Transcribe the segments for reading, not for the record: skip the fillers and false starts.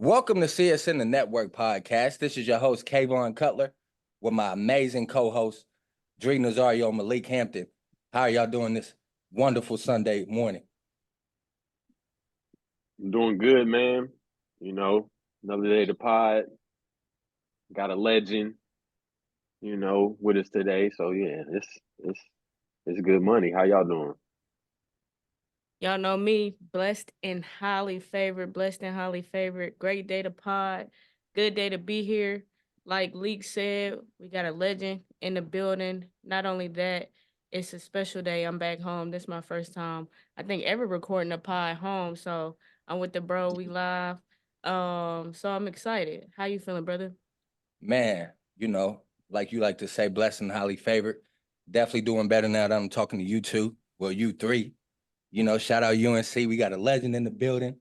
Welcome to CSN The Network Podcast. This is your host, Kayvon Cutler, with my amazing co-host, Dre Nazario, Malik Hampton. How are y'all doing this wonderful Sunday morning? I'm doing good, man. Another day to pod. Got a legend, with us today. So yeah, it's good money. How y'all doing? Y'all know me, blessed and highly favored. Great day to pod. Good day to be here. Like Leek said, we got a legend in the building. Not only that, it's a special day. I'm back home. This is my first time, I think, ever recording a pod home. So I'm with the bro. We live. So I'm excited. How you feeling, brother? Man, like you like to say, blessed and highly favored. Definitely doing better now that I'm talking to you two. Well, you three. Shout out UNC. We got a legend in the building.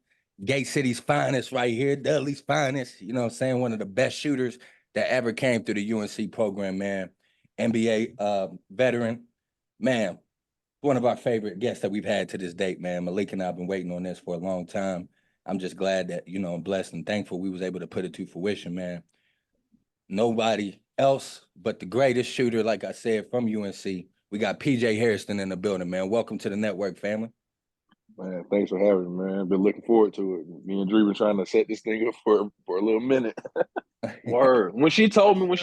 Gate City's finest right here. Dudley's finest. You know what I'm saying? One of the best shooters that ever came through the UNC program, man. NBA veteran. Man, one of our favorite guests that we've had to this date, man. Malik and I have been waiting on this for a long time. I'm just glad that, I'm blessed and thankful we was able to put it to fruition, man. Nobody else but the greatest shooter, like I said, from UNC. We got PJ Hairston in the building, man. Welcome to the network, family. Man, thanks for having me, man. Been looking forward to it. Me and Drew been trying to set this thing up for a little minute. Word. When she told me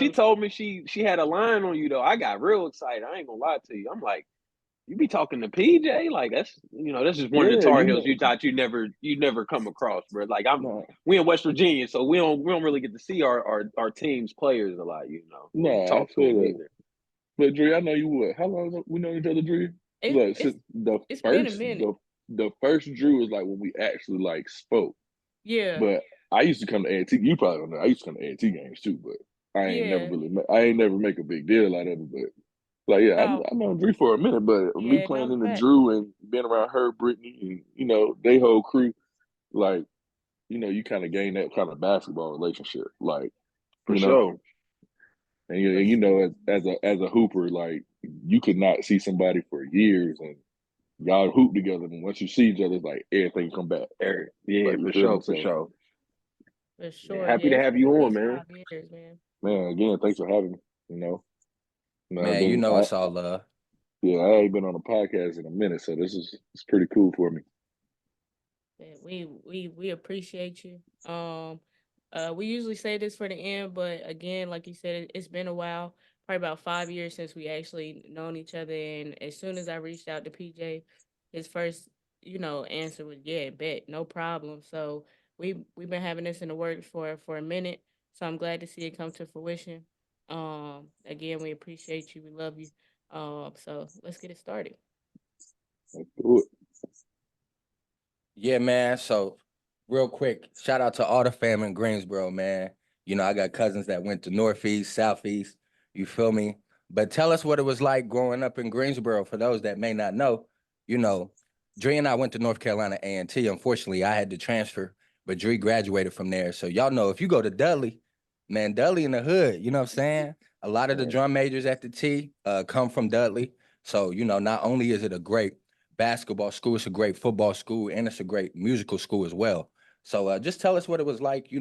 she had a line on you though, I got real excited. I ain't gonna lie to you. I'm like, you be talking to PJ? Like that's just one of the Tar Heels you thought you'd never come across, bro. Like we in West Virginia, so we don't really get to see our team's players a lot, No, talk I to them feel either. But Drew, I know you would. How long we know each other, Drew? It's been a minute. The first Drew was like when we actually like spoke. Yeah. But I used to come to A&T. You probably don't know. I used to come to A&T games too, but I ain't never make a big deal out of it. But like, yeah, No. I know Drew for a minute, but me playing in the fact. Drew and being around her, Brittany, and they whole crew, like, you kind of gain that kind of basketball relationship, like For sure. And as a hooper, like you could not see somebody for years and y'all hoop together, and once you see each other, it's like everything come back. Yeah, like, for sure. For sure. Yeah, happy to have you on, man. 5 years, man. Man, again, thanks for having me. Man, it's all love. Yeah, I ain't been on a podcast in a minute, so it's pretty cool for me. Yeah, we appreciate you. We usually say this for the end, but again, like you said, it's been a while. Probably about 5 years since we actually known each other. And as soon as I reached out to PJ, his first, answer was, "Yeah, bet, no problem." So we've been having this in the works for a minute. So I'm glad to see it come to fruition. Again, we appreciate you. We love you. So let's get it started. Let's do it. Yeah, man. So real quick, shout out to all the fam in Greensboro, man. I got cousins that went to Northeast, Southeast. You feel me? But tell us what it was like growing up in Greensboro for those that may not know. Dre and I went to North Carolina A&T. Unfortunately, I had to transfer, but Dre graduated from there. So y'all know if you go to Dudley, man, Dudley in the hood, you know what I'm saying? A lot of the drum majors at the T come from Dudley. So, not only is it a great basketball school, it's a great football school, and it's a great musical school as well. So just tell us what it was like,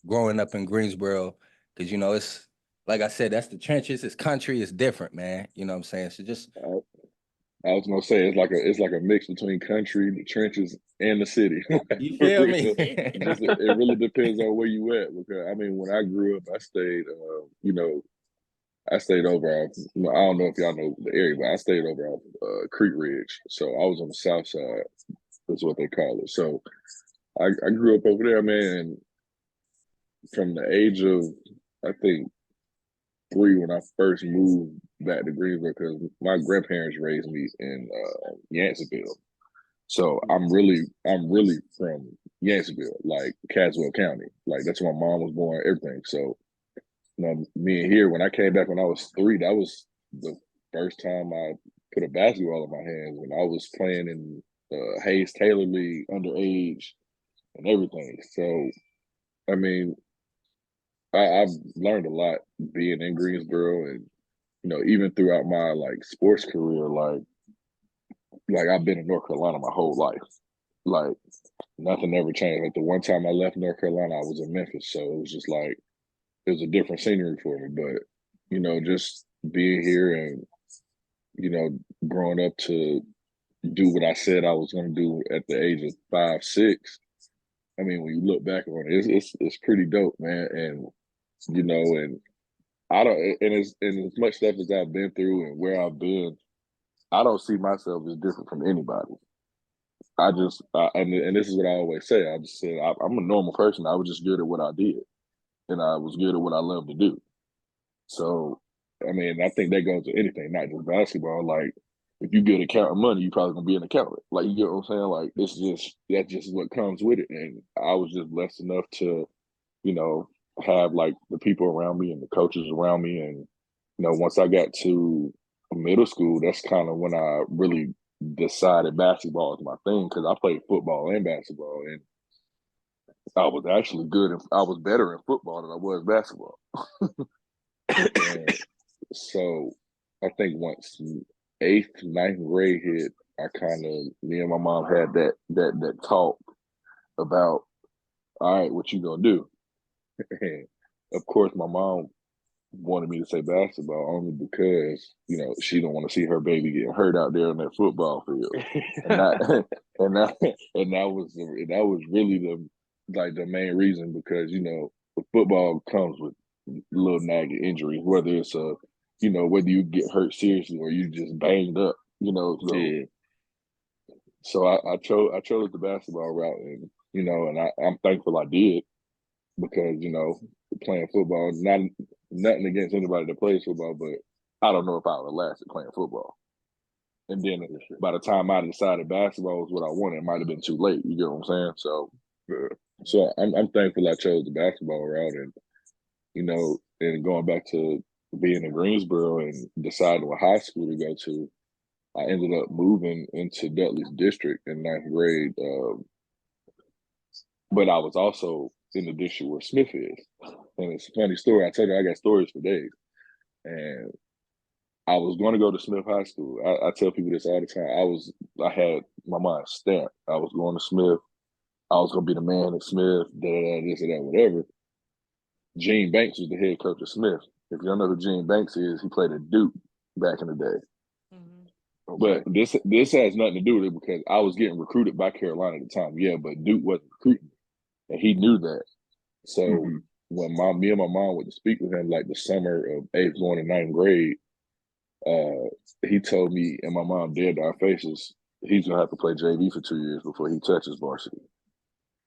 growing up in Greensboro, because, it's, like I said, that's the trenches, it's country, it's different, man. You know what I'm saying? So just... I was gonna say it's like a mix between country, the trenches, and the city. You feel me? It really depends on where you at. Because I mean, when I grew up, I stayed, I stayed over off. I don't know if y'all know the area, but I stayed over off Creek Ridge. So I was on the south side. That's what they call it. So I grew up over there, man. From the age of, I think, 3 when I first moved back to Greensboro, because my grandparents raised me in Yanceyville. So I'm really from Yanceyville, like Caswell County. Like that's where my mom was born, everything. So me and here, when I came back when I was 3, that was the first time I put a basketball in my hands when I was playing in Hayes Taylor League underage and everything. So, I mean, I've learned a lot being in Greensboro, and even throughout my like sports career, like I've been in North Carolina my whole life. Like nothing ever changed. Like the one time I left North Carolina, I was in Memphis, so it was just like it was a different scenery for me. But just being here and growing up to do what I said I was going to do at the age of 5, 6. I mean, when you look back on it, it's pretty dope, man. And and I don't, and as much stuff as I've been through and where I've been, I don't see myself as different from anybody. And this is what I always say. I just said I'm a normal person. I was just good at what I did, and I was good at what I love to do. So, I mean, I think that goes to anything, not just basketball. Like, if you get counting money, you're probably gonna be an accountant. Like, you get what I'm saying? Like, that's just what comes with it. And I was just blessed enough to, have like the people around me and the coaches around me. And once I got to middle school, that's kind of when I really decided basketball is my thing, because I played football and basketball, and I was actually good. I was better in football than I was basketball. And so I think once 8th, 9th grade hit, me and my mom had that talk about, all right, what you gonna do? And of course, my mom wanted me to say basketball only because she don't want to see her baby getting hurt out there on that football field, and that was really the main reason, because football comes with little nagging injuries, whether it's whether you get hurt seriously or you just banged up, So, Yeah. so I chose the basketball route, and and I'm thankful I did, because playing football, nothing against anybody that plays football, but I don't know if I would have lasted playing football. And then by the time I decided basketball was what I wanted, it might have been too late. You get what I'm saying? So I'm thankful I chose the basketball route, and and going back to being in Greensboro and deciding what high school to go to, I ended up moving into Dudley's district in 9th grade. But I was also in the district where Smith is. And it's a funny story. I tell you, I got stories for days. And I was going to go to Smith High School. I tell people this all the time. I had my mind stamped. I was going to Smith. I was going to be the man at Smith, this and that, whatever. Gene Banks was the head coach of Smith. If you don't know who Gene Banks is, he played at Duke back in the day. Mm-hmm. But this has nothing to do with it, because I was getting recruited by Carolina at the time. Yeah, but Duke wasn't recruiting, and he knew that. So when me and my mom went to speak with him, like the summer of 8th going to 9th grade, he told me and my mom dead to our faces, he's gonna have to play JV for 2 years before he touches varsity.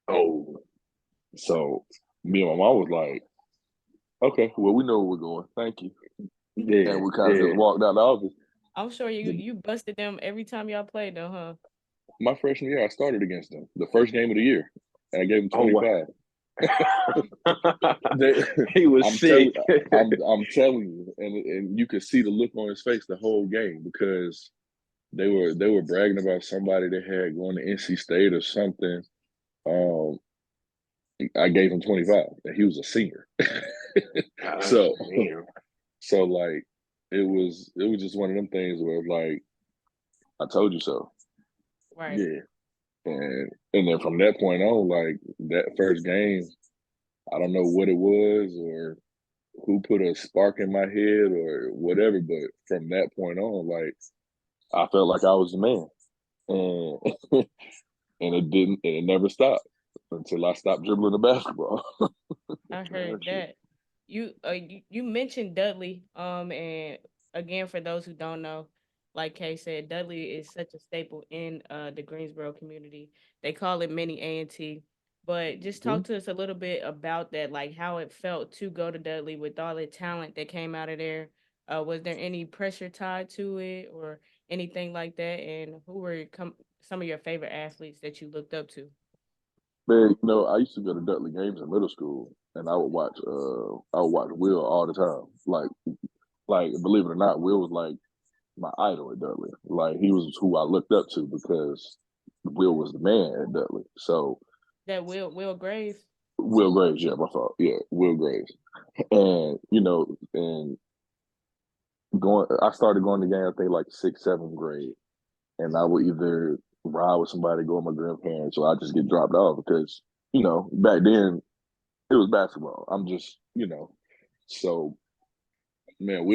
Oh, so me and my mom was like, okay, well, we know where we're going. Thank you. Yeah, and we kind of just walked out the office. I'm sure you busted them every time y'all played though, huh? My freshman year, I started against them. The first game of the year, and I gave them 25. Oh, wow. He was sick. I'm telling you, and you could see the look on his face the whole game, because they were bragging about somebody they had going to NC State or something. I gave him 25, and he was a senior. So like it was just one of them things where it was like, I told you so. Right. Yeah. And then from that point on, like that first game, I don't know what it was or who put a spark in my head or whatever, but from that point on, like I felt like I was the man. And and it never stopped until I stopped dribbling the basketball. I heard that. You mentioned Dudley, and again, for those who don't know, like Kay said, Dudley is such a staple in the Greensboro community. They call it mini A&T. But just talk to us a little bit about that, like how it felt to go to Dudley with all the talent that came out of there. Was there any pressure tied to it or anything like that? And who were some of your favorite athletes that you looked up to? Man, I used to go to Dudley games in middle school, and I would watch Will all the time. Like believe it or not, Will was like my idol at Dudley. Like he was who I looked up to, because Will was the man at Dudley. So that Will Graves. Will Graves, yeah, my fault. Yeah, Will Graves. And and I started going to games, I think like 6th, 7th grade. And I would either ride with somebody, go with my grandparents, or I just get dropped off because, back then it was basketball. I'm just, so man,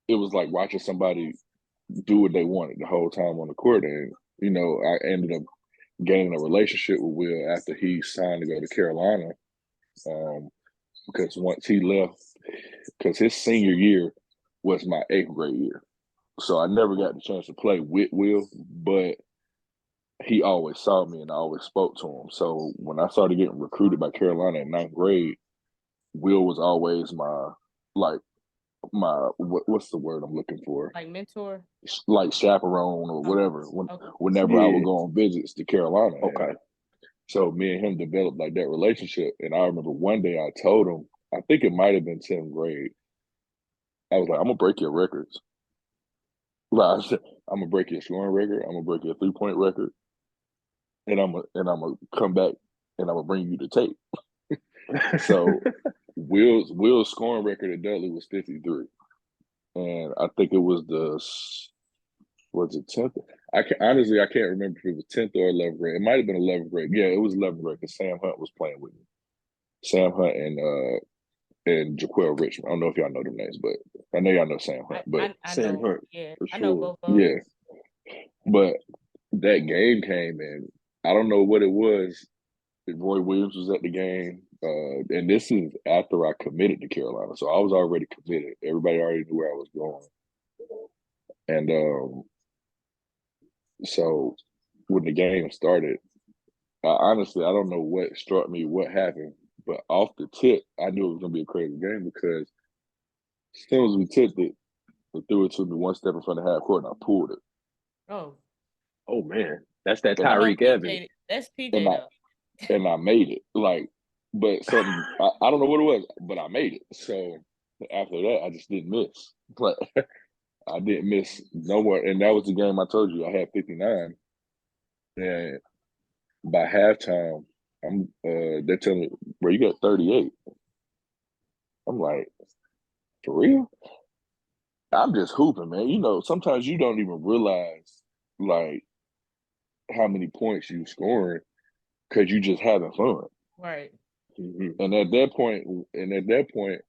it was like watching somebody do what they wanted the whole time on the court. And, I ended up gaining a relationship with Will after he signed to go to Carolina. Because once he left, because his senior year was my 8th grade year. So I never got the chance to play with Will, but he always saw me and I always spoke to him. So when I started getting recruited by Carolina in 9th grade, Will was always what's the word I'm looking for? Like mentor? Like chaperone or whatever. Okay. Whenever I would go on visits to Carolina. Okay. So me and him developed like that relationship. And I remember one day I told him, I think it might have been 10th grade. I was like, I'm gonna break your records. Like I said, I'm gonna break your scoring record, I'm gonna break your 3-point record, and I'm gonna come back and I'm gonna bring you the tape. So Will's scoring record at Dudley was 53. And I think it was was it 10th? I can't remember if it was 10th or 11th grade. It might have been 11th grade. Yeah, it was 11th grade because Sam Hunt was playing with me. Sam Hunt and Jaquel Richmond. I don't know if y'all know them names, but I know y'all know Sam Hunt. But I Sam know, Hunt, yeah, for I know sure. both of them. Yeah. But that game came and I don't know what it was. Roy Williams was at the game. And this is after I committed to Carolina. So I was already committed. Everybody already knew where I was going. And so when the game started, honestly, I don't know what struck me, what happened, but off the tip, I knew it was going to be a crazy game because as soon as we tipped it, they threw it to me one step in front of half court and I pulled it. Oh man, that's that And I- Tyreek Evans. That's PJ And I- though. And I made it. But something, I don't know what it was, but I made it. So after that, I just didn't miss. But I didn't miss no more. And that was the game I told you I had 59. And by halftime, they're telling me, bro, you got 38. I'm like, for real? I'm just hooping, man. Sometimes you don't even realize like how many points you scoring because you just having fun. Right. Mm-hmm. And at that point,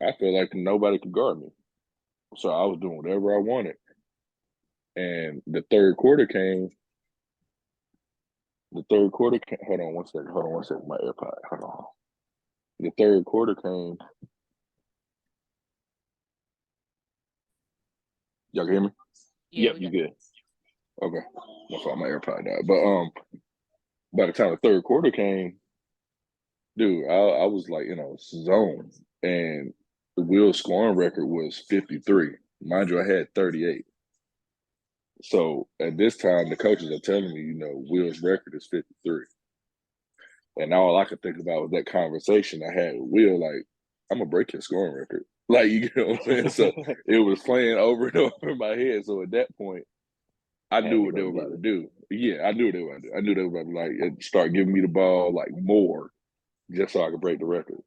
I felt like nobody could guard me. So I was doing whatever I wanted. And the third quarter came. Hold on one second. My AirPod. Hold on. The third quarter came. Y'all can hear me? Yeah, Yep, you good. Okay. My fault, my AirPod died. But by the time the third quarter came, dude, I was like in a zone. And the Will scoring record was 53. Mind you, I had 38. So at this time, the coaches are telling me, Will's record is 53. And all I could think about was that conversation I had with Will, like, I'm going to break your scoring record. Like, you know what I'm saying? So it was playing over and over in my head. So at that point, I knew what they were about to do. Yeah, I knew what they were about to do. I knew they were about to, like, start giving me the ball, like, more, just so I could break the record.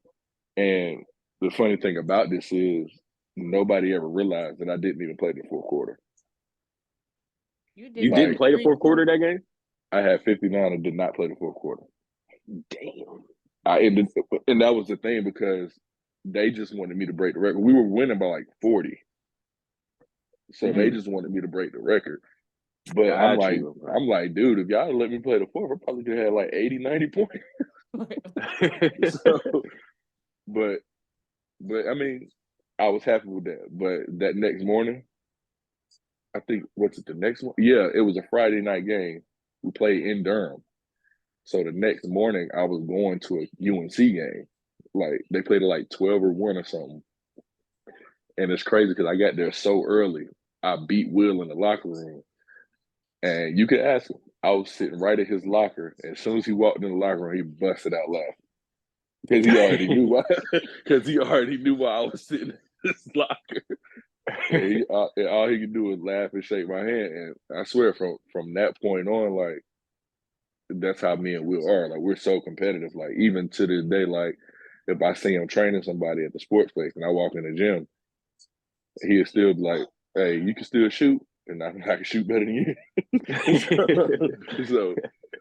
And the funny thing about this is nobody ever realized that I didn't even play the fourth quarter. You didn't play the fourth quarter of that game? I had 59 and did not play the fourth quarter. Damn. And that was the thing because they just wanted me to break the record. We were winning by like 40. So they just wanted me to break the record. But I'm like, dude, if y'all let me play the fourth, I probably could have had like 80, 90 points. But I mean, I was happy with that. But that next morning, I think, what's it, the next one? Yeah, it was a Friday night game. We played in Durham. So the next morning, I was going to a UNC game. Like, they played at like 12 or 1 or something. And it's crazy because I got there so early. I beat Will in the locker room. And you could ask him. I was sitting right at his locker. And as soon as he walked in the locker room, he busted out laughing. Because he already knew why. Because he already knew why I was sitting in his locker. And all he could do was laugh and shake my hand. And I swear, from that point on, like, that's how me and Will are. Like, we're so competitive. Like, even to this day, like, if I see him training somebody at the sports place and I walk in the gym, he'll still be like, hey, you can still shoot? and I can shoot better than you. so,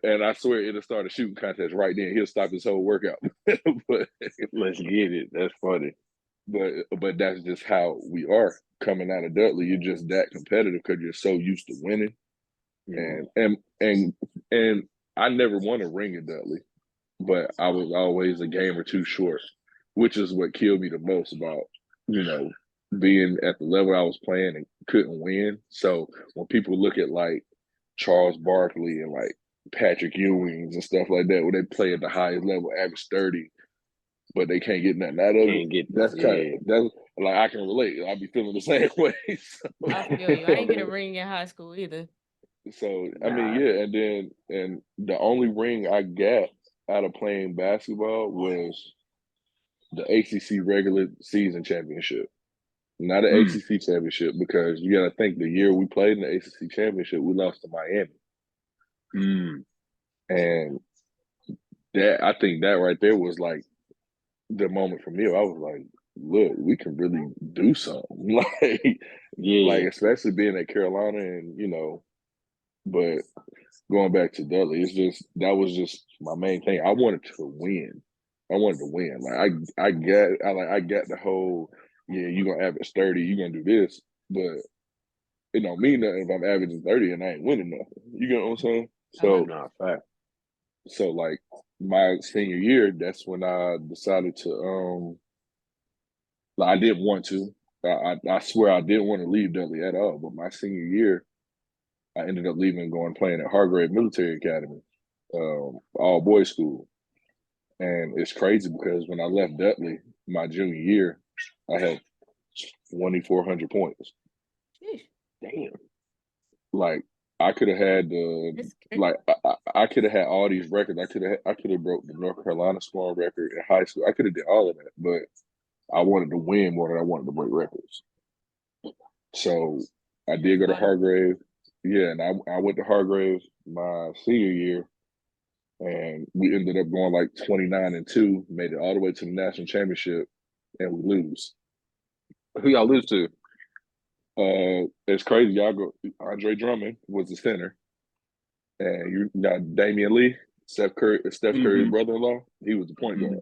and I swear it'll start a shooting contest right then. He'll stop his whole workout. But let's get it. That's funny. But that's just how we are coming out of Dudley. You're just that competitive because you're so used to winning. And I never won a ring at Dudley, but I was always a game or two short, which is what killed me the most about, being at the level I was playing and couldn't win. So when people look at like Charles Barkley and like Patrick Ewings and stuff like that, where they play at the highest level, average 30, but they can't get nothing out of it. That's like I can relate. I'll be feeling the same way. So. I feel you. I ain't get a ring in high school either. So I mean, yeah, and the only ring I got out of playing basketball was the ACC regular season championship, not an ACC championship, because you got to think the year we played in the ACC championship, we lost to Miami, and I think that right there was like the moment for me. I was like, look, we can really do something, like especially being at Carolina, and but going back to Dudley, that was just my main thing. I wanted to win. Like I got the whole, you're gonna average 30, you're gonna do this, but it don't mean nothing if I'm averaging 30 and I ain't winning nothing. You get what I'm saying? So like my senior year, that's when I decided to I didn't want to. I swear I didn't want to leave Dudley at all. But my senior year, I ended up leaving and going playing at Hargrave Military Academy, all boys school. And it's crazy because when I left Dudley my junior year, I had 2,400 points. Damn. Like I could have had I could have had all these records. I could have broke the North Carolina scoring record in high school. I could have did all of that, but I wanted to win more than I wanted to break records. So I did go to Hargrave. Yeah, and I went to Hargrave my senior year, and we ended up going like 29-2, made it all the way to the national championship, and we lose. Who y'all lose to? It's crazy. Y'all go. Andre Drummond was the center, and you got Damian Lee, Steph Curry's brother-in-law. He was the point guard.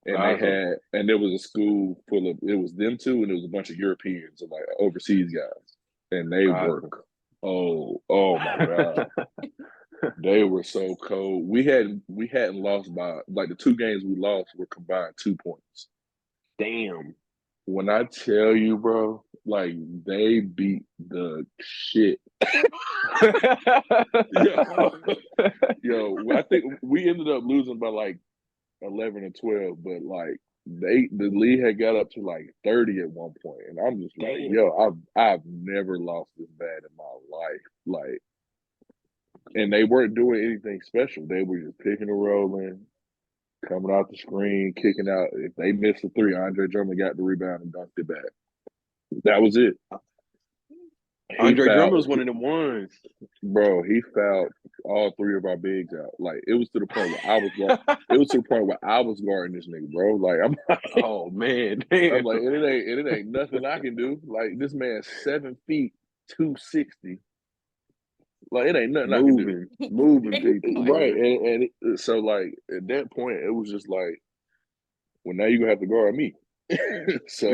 And there was a school full of, it was them two, and there was a bunch of Europeans and like overseas guys, and they were oh my god, they were so cold. We hadn't lost by, like, the two games we lost were combined 2 points. Damn. When I tell you, bro, like they beat the shit. Yo, I think we ended up losing by like 11 or 12, but like the lead had got up to like 30 at one point, and I'm just like, yo, I've never lost this bad in my life. Like, and they weren't doing anything special. They were just picking and rolling, coming out the screen, kicking out. If they missed a three, Andre Drummond got the rebound and dunked it back. That was it. Andre Drummond was one of the ones. Bro, he fouled all three of our bigs out. Like, it was to the point where I was guarding this nigga, bro. Like, I'm like, oh man, damn. I'm like, it ain't nothing I can do. Like, this man's 7 feet 260. Like, it ain't nothing I can do. Moving people, right? And so like at that point, it was just like, well, now you're gonna have to guard me. So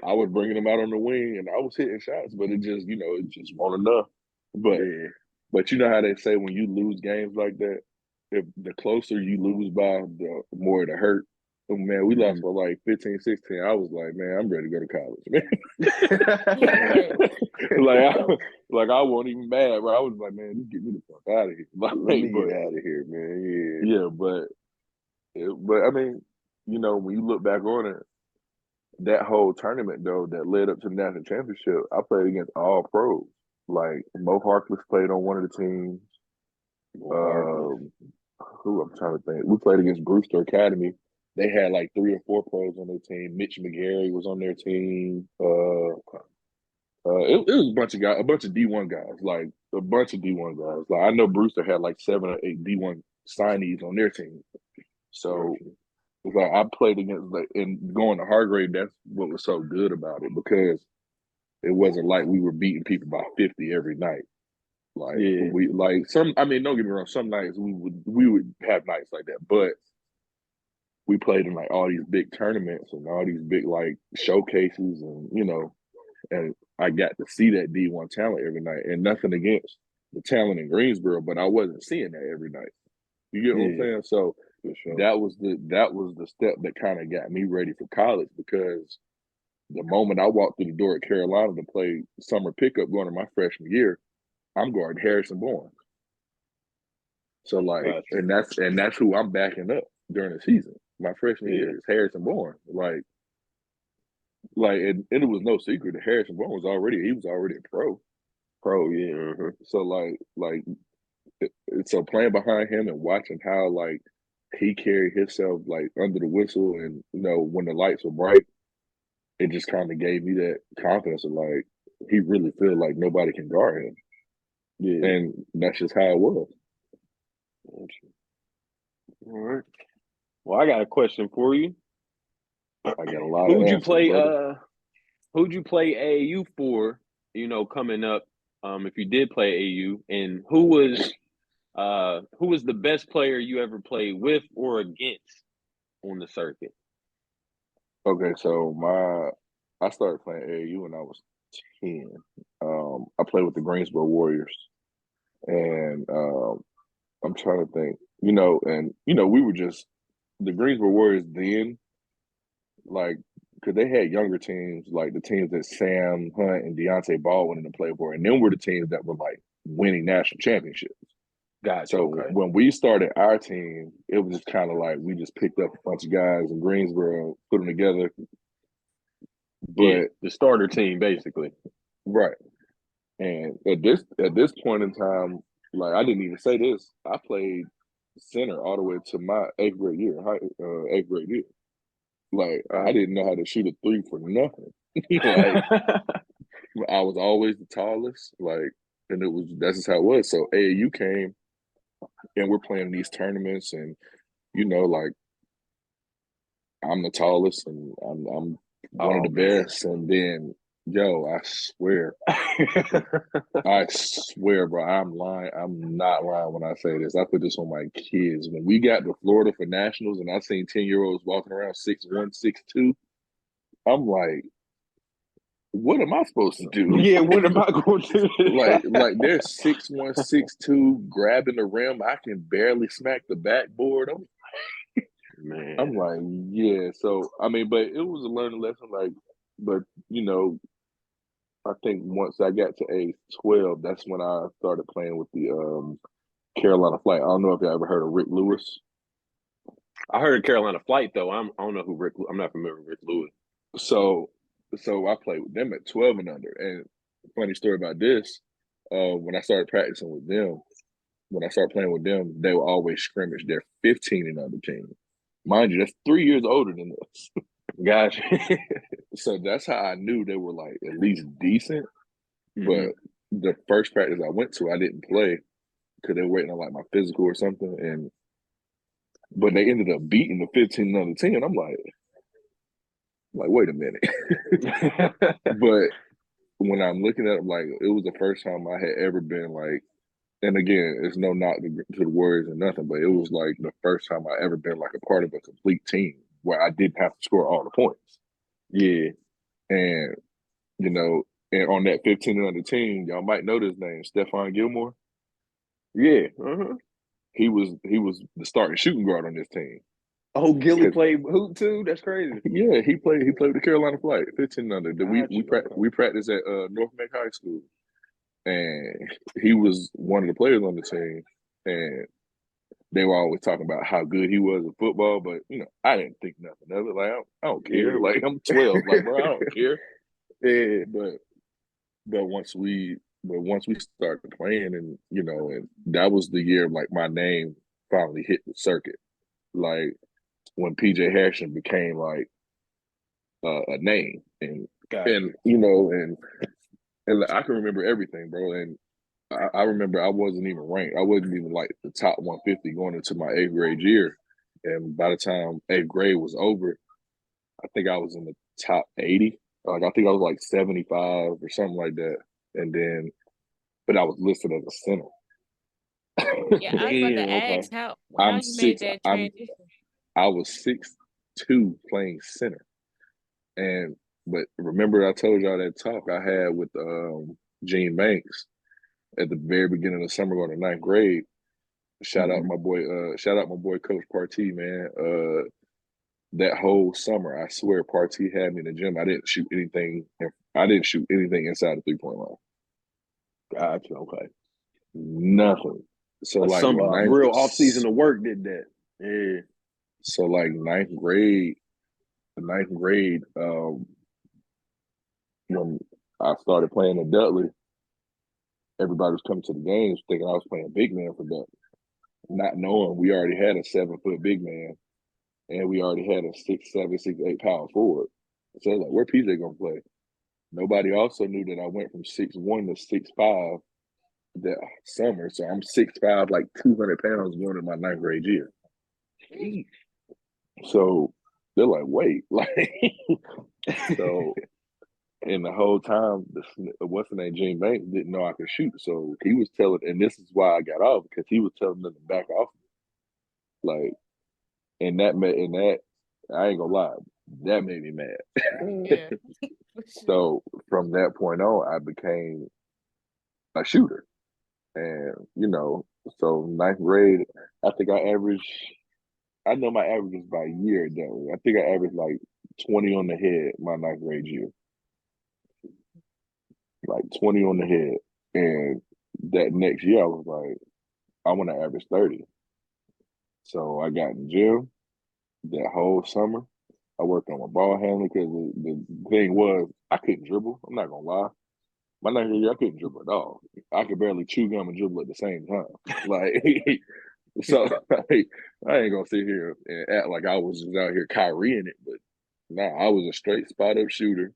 I was bringing him out on the wing, and I was hitting shots, but it just, it just wasn't enough. But you know how they say when you lose games like that, if the closer you lose by, the more it'll hurt. Oh, man, we lost by like 15, 16. I was like, man, I'm ready to go to college, man. like I wasn't even mad, bro. I was like, man, just get me the fuck out of here. Like, let me get out of here, man. Yeah, but I mean, when you look back on it, that whole tournament though that led up to the national championship, I played against all pros. Like Mo Harkless played on one of the teams. Who I'm trying to think. We played against Brewster Academy. They had like 3 or 4 pros on their team. Mitch McGarry was on their team. It was a bunch of guys, a bunch of D1 guys, like a bunch of D1 guys. Like I know Brewster had like 7 or 8 D1 signees on their team. So it's like I played against, like, and going to Hargrave, that's what was so good about it, because it wasn't like we were beating people by 50 every night. Like Yeah. we like some. I mean, don't get me wrong. Some nights we would have nights like that, but we played in like all these big tournaments and all these big like showcases, and and I got to see that D1 talent every night. And nothing against the talent in Greensboro, but I wasn't seeing that every night. You get what I'm saying? So that was the step that kind of got me ready for college, because the moment I walked through the door at Carolina to play summer pickup going to my freshman year, I'm guarding Harrison Bourne. So like, and that's who I'm backing up during the season. My freshman year is Harrison Bourne. Like, and it was no secret that Harrison Bourne was already a pro. Yeah. So so playing behind him and watching how like he carried himself like under the whistle, and when the lights were bright, it just kind of gave me that confidence of like he really feels like nobody can guard him. Yeah, and that's just how it was. All right. Well, I got a question for you. I got a lot. Who'd you play? Who'd you play AAU for? Coming up, if you did play AAU, and who was the best player you ever played with or against on the circuit? Okay, so I started playing AAU when I was 10. I played with the Greensboro Warriors, and I'm trying to think, we were just the Greensboro Warriors then, like, because they had younger teams, like the teams that Sam Hunt and Deontay Baldwin to play for, and then were the teams that were like winning national championships. Gotcha. So when we started our team, it was just kind of like we just picked up a bunch of guys in Greensboro, put them together. But the starter team, basically. Right. And at this point in time, like, I didn't even say this, I played center all the way to my eighth grade year. Like, I didn't know how to shoot a three for nothing. Like, I was always the tallest, like, and that's just how it was. So AAU came, and we're playing these tournaments, and like, I'm the tallest, and I'm one of the best, and then I swear, bro, I'm lying. I'm not lying when I say this. I put this on my kids. When we got to Florida for nationals, and I seen 10-year-olds walking around 6'1", 6'2", I'm like, what am I supposed to do? Yeah, what am I going to do? like they're 6'1", 6'2", grabbing the rim. I can barely smack the backboard. I'm like, yeah. So I mean, but it was a learning lesson. Like, but I think once I got to age 12, that's when I started playing with the Carolina Flight. I don't know if you ever heard of Rick Lewis. I heard of Carolina Flight though. I don't know who I'm not familiar with Rick Lewis. So I played with them at 12 and under. And funny story about this, when I started practicing with them, when I started playing with them, they were always scrimmage. They're 15 and under team. Mind you, that's 3 years older than us. Gotcha. So that's how I knew they were like at least decent. Mm-hmm. But the first practice I went to, I didn't play because they were waiting on like my physical or something. But they ended up beating the 15 and under team. And I'm like, wait a minute. But when I'm looking at it, like, it was the first time I had ever been like, and again, it's no knock to the Warriors or nothing, but it was like the first time I ever been like a part of a complete team where I didn't have to score all the points. Yeah. And, and on that 15 and under team, y'all might know his name, Stephon Gilmore. Yeah. Uh-huh. He was the starting shooting guard on this team. Oh, Gilly played hoop too? That's crazy. Yeah, he played with the Carolina Flight, 15 and under. We practiced at North Mac High School. And he was one of the players on the team, and they were always talking about how good he was at football. But I didn't think nothing of it. Like, I don't care. Like, I'm 12. Like, bro, I don't care. Yeah, but once we started playing, and and that was the year like my name finally hit the circuit. Like when PJ Hairston became like a name, and I can remember everything, bro. And I remember I wasn't even ranked. I wasn't even like the top 150 going into my 8th grade year. And by the time 8th grade was over, I think I was in the top 80 Like I think I was like 75 or something like that, and then but I was listed as a center. Yeah, I was about to Damn. Okay. ask how I'm you made 6. that transition. I was 6'2" playing center, and but remember I told y'all that talk I had with Gene Banks at the very beginning of the summer going to ninth grade. Shout out my boy, Coach Partee, man. That whole summer, I swear, Partee had me in the gym. I didn't shoot anything. I didn't shoot anything inside the 3-point line. Gotcha. Okay. Nothing. So A like summer, real off season of work did that. Yeah. So like ninth grade, when I started playing at Dudley, everybody was coming to the games thinking I was playing big man for Dudley, not knowing we already had a 7-foot big man and we already had a 6'7", 6'8" power forward. So I was like, where PJ gonna play? Nobody also knew that I went from 6'1" to 6'5" that summer. So I'm 6'5", like 200 pounds going in my ninth grade year. So they're like, wait, like, so, and the whole time, what's the name, Gene Banks didn't know I could shoot. So he was telling, and this is why I got off, because he was telling them to back off. Like, and that, I ain't gonna lie, that made me mad. Yeah. So from that point on, I became a shooter. And, so ninth grade, I think I know my average is by year though. I think I averaged like 20 on the head my ninth grade year. Like 20 on the head. And that next year I was like, I want to average 30. So I got in the gym that whole summer. I worked on my ball handling because the thing was I couldn't dribble. I'm not gonna lie. My ninth grade year, I couldn't dribble at all. I could barely chew gum and dribble at the same time. Like, so I ain't gonna sit here and act like I was just out here Kyrieing it, but nah, I was a straight spot up shooter,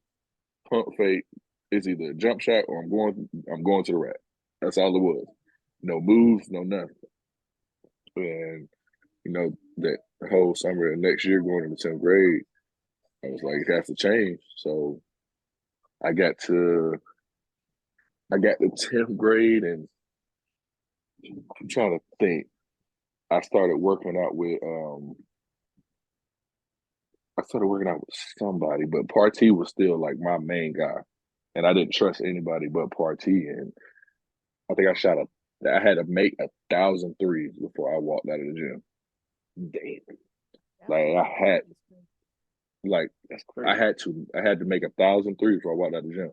pump fake. It's either a jump shot or I'm going to the rack. That's all it was. No moves, no nothing. And that whole summer and next year going into 10th grade, I was like, it has to change. So I got to 10th grade and I'm trying to think. I started working out with somebody, but Partee was still like my main guy. And I didn't trust anybody but Partee. And I think I had to make 1,000 threes before I walked out of the gym. Damn. Like That's crazy. I had to make 1,000 threes before I walked out of the gym.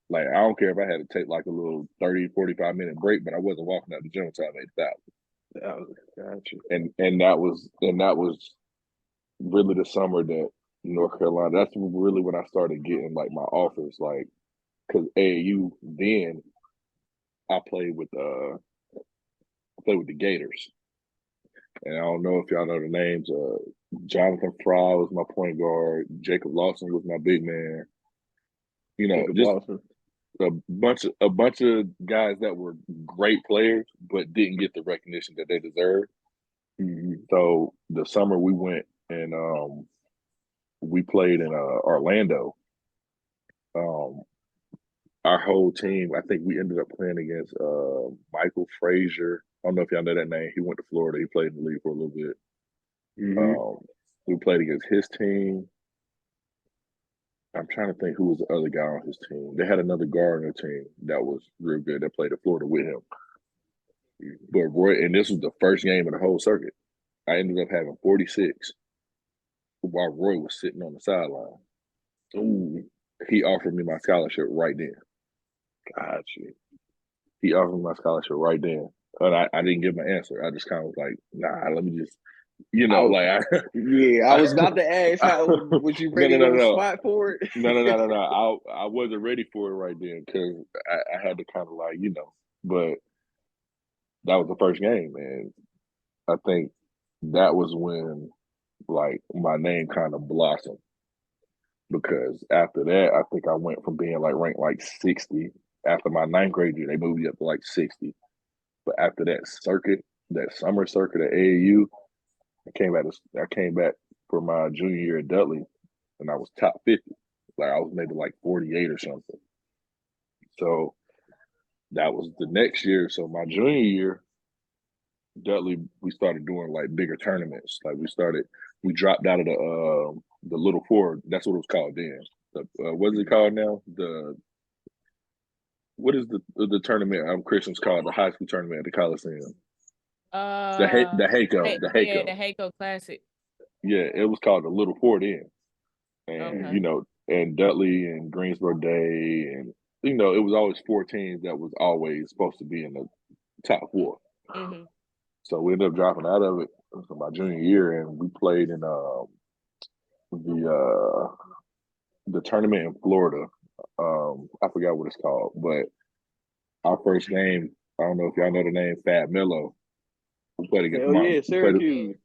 Like, I don't care if I had to take like a little 30, 45-minute break, but I wasn't walking out the gym until I made 1,000. Gotcha. And that was really the summer that North Carolina, that's really when I started getting like my offers, like, because AAU then I played with the Gators. And I don't know if y'all know the names. Jonathan Fry was my point guard. Jacob Lawson was my big man. Jacob Just Lawson. a bunch of guys that were great players, but didn't get the recognition that they deserved. Mm-hmm. So the summer we went and we played in Orlando. Our whole team, I think we ended up playing against Michael Frazier. I don't know if y'all know that name. He went to Florida. He played in the league for a little bit. Mm-hmm. We played against his team. I'm trying to think who was the other guy on his team. They had another guard on their team that was real good that played at Florida with him. But Roy, and this was the first game of the whole circuit. I ended up having 46 while Roy was sitting on the sideline. Ooh, he offered me my scholarship right then. Gotcha. He offered me my scholarship right then. And I didn't give my answer. I just kind of was like, nah, let me just, I was about to ask, how was you ready on the spot for it? No. I wasn't ready for it right then because I had to kind of like, but that was the first game. And I think that was when like my name kind of blossomed. Because after that, I think I went from being like ranked like 60. After my ninth grade year, they moved me up to like 60. But after that summer circuit at AAU, I came back for my junior year at Dudley, and I was top 50. Like I was maybe like 48 or something. So that was the next year. So my junior year, Dudley, we started doing like bigger tournaments. Like we dropped out of the Little Four. That's what it was called then. What is it called now? What is the tournament Christians called the high school tournament at the Coliseum? The Hayco. Yeah, the Hayco Classic. Yeah, it was called the Little Four then. And Okay. And Dudley and Greensboro Day, and it was always 4 teams that was always supposed to be in the top 4. Mm-hmm. So we ended up dropping out of it for my junior year, and we played in the tournament in Florida. I forgot what it's called, but our first game, I don't know if y'all know the name Fat Mello. We played against Hell yeah, Syracuse.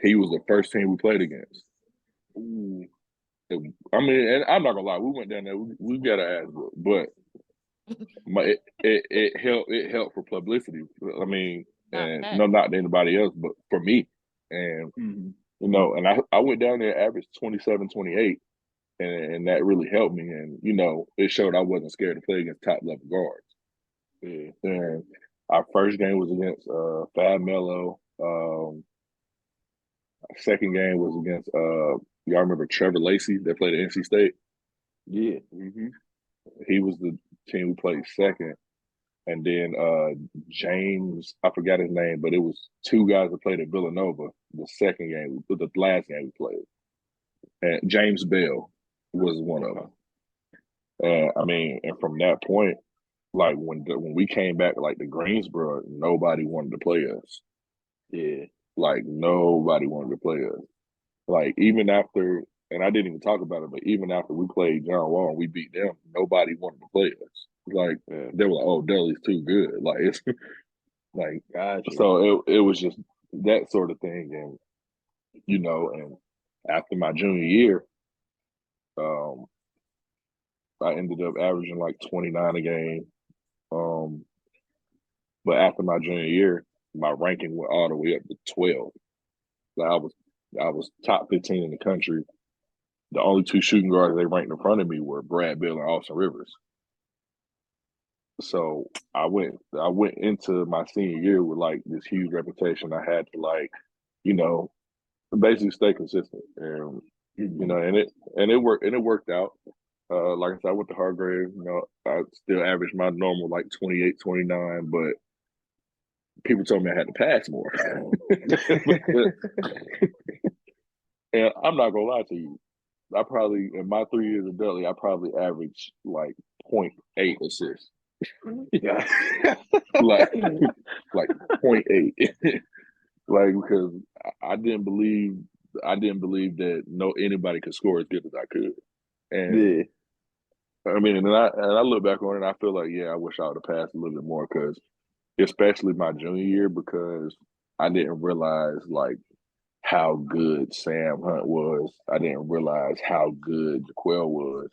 He was the first team we played against. I mean, and I'm not gonna lie, we went down there. We got our ass whooped, but it helped for publicity. I mean, and no, not to anybody else, but for me, and and I went down there, averaged 27, 28, and that really helped me. And it showed I wasn't scared to play against top level guards. Yeah. And our first game was against Fab Mello. Our second game was against y'all remember Trevor Lacey that played at NC State? Yeah. He was the team we played second. And then James, I forgot his name, but it was 2 guys that played at Villanova the last game we played. And James Bell was one of them. And I mean, and from that point, like when we came back, like to Greensboro, nobody wanted to play us. Yeah. Like nobody wanted to play us. Like even after, and I didn't even talk about it, but even after we played John Wall and we beat them, nobody wanted to play us. Like they were like, "Oh, Dudley's too good." Like it's like, gotcha. So it was just that sort of thing, and and after my junior year, I ended up averaging like 29 a game. But after my junior year, my ranking went all the way up to 12. Like I was top 15 in the country. The only 2 shooting guards they ranked in front of me were Brad Bill and Austin Rivers. So I went into my senior year with like this huge reputation. I had to like, basically stay consistent, and and it worked out. Like I said, I went to Hargrave. I still averaged my normal like 28, 29, but people told me I had to pass more. And I'm not gonna lie to you, I probably in my 3 years of Dudley, I probably averaged like 0.8 assists. Yeah, like 0.8. Like because I didn't believe that anybody could score as good as I could. And I mean, and I look back on it and I feel like, I wish I would have passed a little bit more, because especially my junior year, because I didn't realize like how good Sam Hunt was. I didn't realize how good Jaquel was.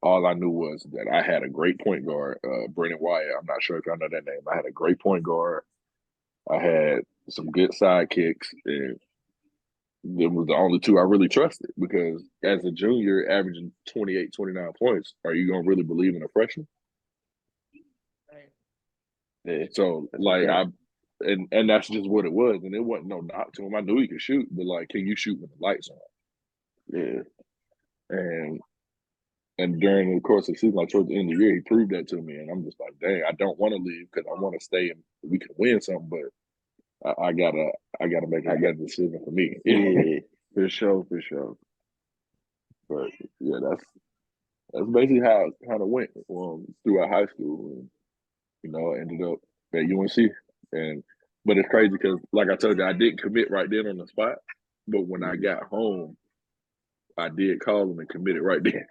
All I knew was that I had a great point guard, Brennan Wyatt. I'm not sure if y'all know that name. I had a great point guard. I had some good sidekicks, and them was the only 2 I really trusted, because as a junior, averaging 28, 29 points, are you going to really believe in a freshman? Right. Yeah. So, like, and that's just what it was. And it wasn't no knock to him. I knew he could shoot, but, like, can you shoot with the lights on? Yeah. And during the course of the season, like towards the end of the year, he proved that to me. And I'm just like, dang, I don't want to leave because I want to stay and we can win something, but I gotta make a decision for me. Yeah, for sure. But yeah, that's basically how it kind of went throughout high school, and I ended up at UNC. But it's crazy because, like I told you, I didn't commit right then on the spot. But when I got home, I did call him and committed right then.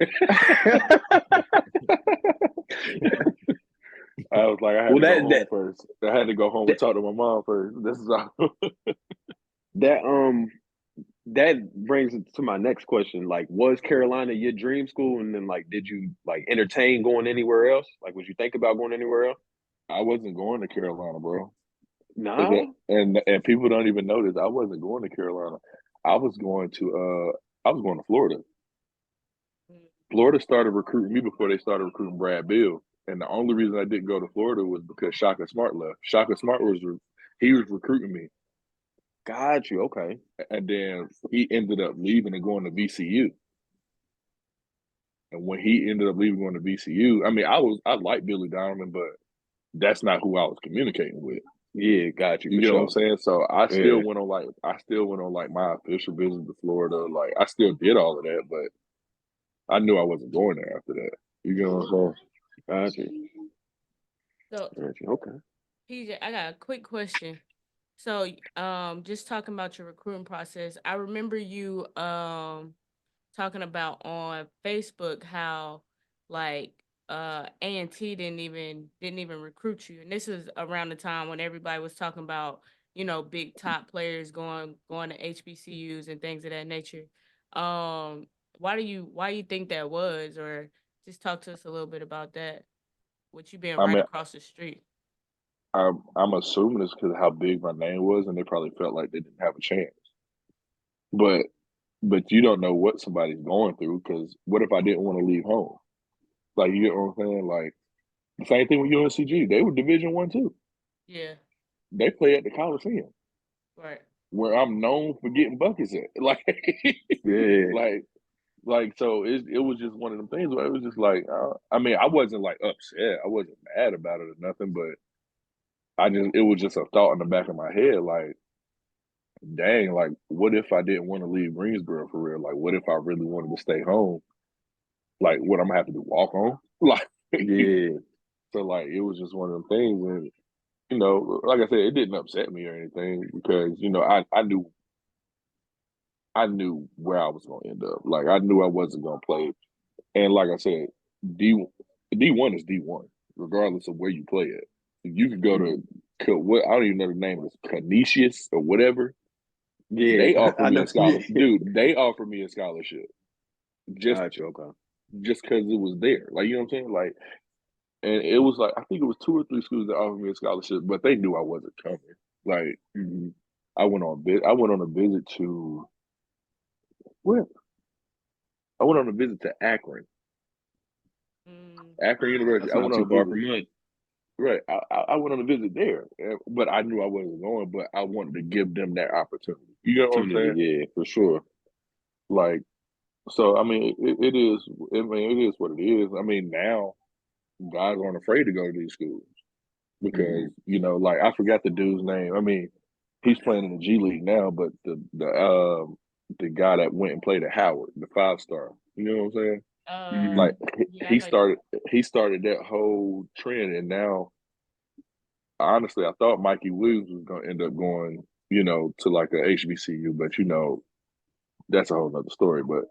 I was like, I had to go home first. I had to go home and talk to my mom first. This is all. That brings it to my next question. Like, was Carolina your dream school? And then, like, did you like entertain going anywhere else? Like, would you think about going anywhere else? I wasn't going to Carolina, bro. Nah. And people don't even know this. I wasn't going to Carolina. I was going to Florida. Florida started recruiting me before they started recruiting Brad Bill. And the only reason I didn't go to Florida was because Shaka Smart left. Shaka Smart he was recruiting me. Got you. Okay. And then he ended up leaving and going to VCU. And when he ended up leaving going to VCU, I mean, I like Billy Donovan, but that's not who I was communicating with. Yeah, got you. You for get sure. what I'm saying? So I still Yeah. went on like my official visit to Florida. Like I still did all of that, but I knew I wasn't going there after that. You get what I'm saying? Got you. So, Got you. Okay. PJ, I got a quick question. So, just talking about your recruiting process, I remember you talking about on Facebook how like A&T didn't even recruit you, and this is around the time when everybody was talking about big top players going to HBCUs and things of that nature. Why you think that was, or just talk to us a little bit about that, with you being I right mean, across the street. I'm assuming it's because of how big my name was, and they probably felt like they didn't have a chance. But you don't know what somebody's going through, because what if I didn't want to leave home? Like, you get what I'm saying? Like the same thing with UNCG. They were Division I too. Yeah, They play at the Coliseum, right. where I'm known for getting buckets at. Like, Yeah. so it was just one of them things where it was just like, I mean, I wasn't like upset. I wasn't mad about it or nothing, but it was just a thought in the back of my head, like, dang, like, what if I didn't want to leave Greensboro for real? Like, what if I really wanted to stay home? Like, what I'm gonna have to do, walk home? Like, Yeah. so like, it was just one of them things, and like I said, it didn't upset me or anything, because I knew where I was gonna end up. Like, I knew I wasn't gonna play, and like I said, D1 is D1, regardless of where you play at. You could go to what I don't even know the name of this, Canisius or whatever. Yeah. They offered I me know. a scholarship, dude. They offered me a scholarship just Got you. Okay. just because it was there. Like, you know what I'm saying? Like, and it was like, I think it was 2 or 3 schools that offered me a scholarship, but they knew I wasn't coming. Like, I went on a visit to where? I went on a visit to Akron, Mm, Akron University. That's I not went on too a far visit. from us. Right. I went on a visit there, but I knew I wasn't going, but I wanted to give them that opportunity. You know what I'm saying? Yeah, for sure. Like, so, I mean, it is, it is what it is. I mean, now guys aren't afraid to go to these schools because, like, I forgot the dude's name. I mean, he's playing in the G League now, but the guy that went and played at Howard, the 5-star, you know what I'm saying? Like, yeah, I he know you. started that whole trend, and now, honestly, I thought Mikey Williams was going to end up going, to like a HBCU, but that's a whole nother story. But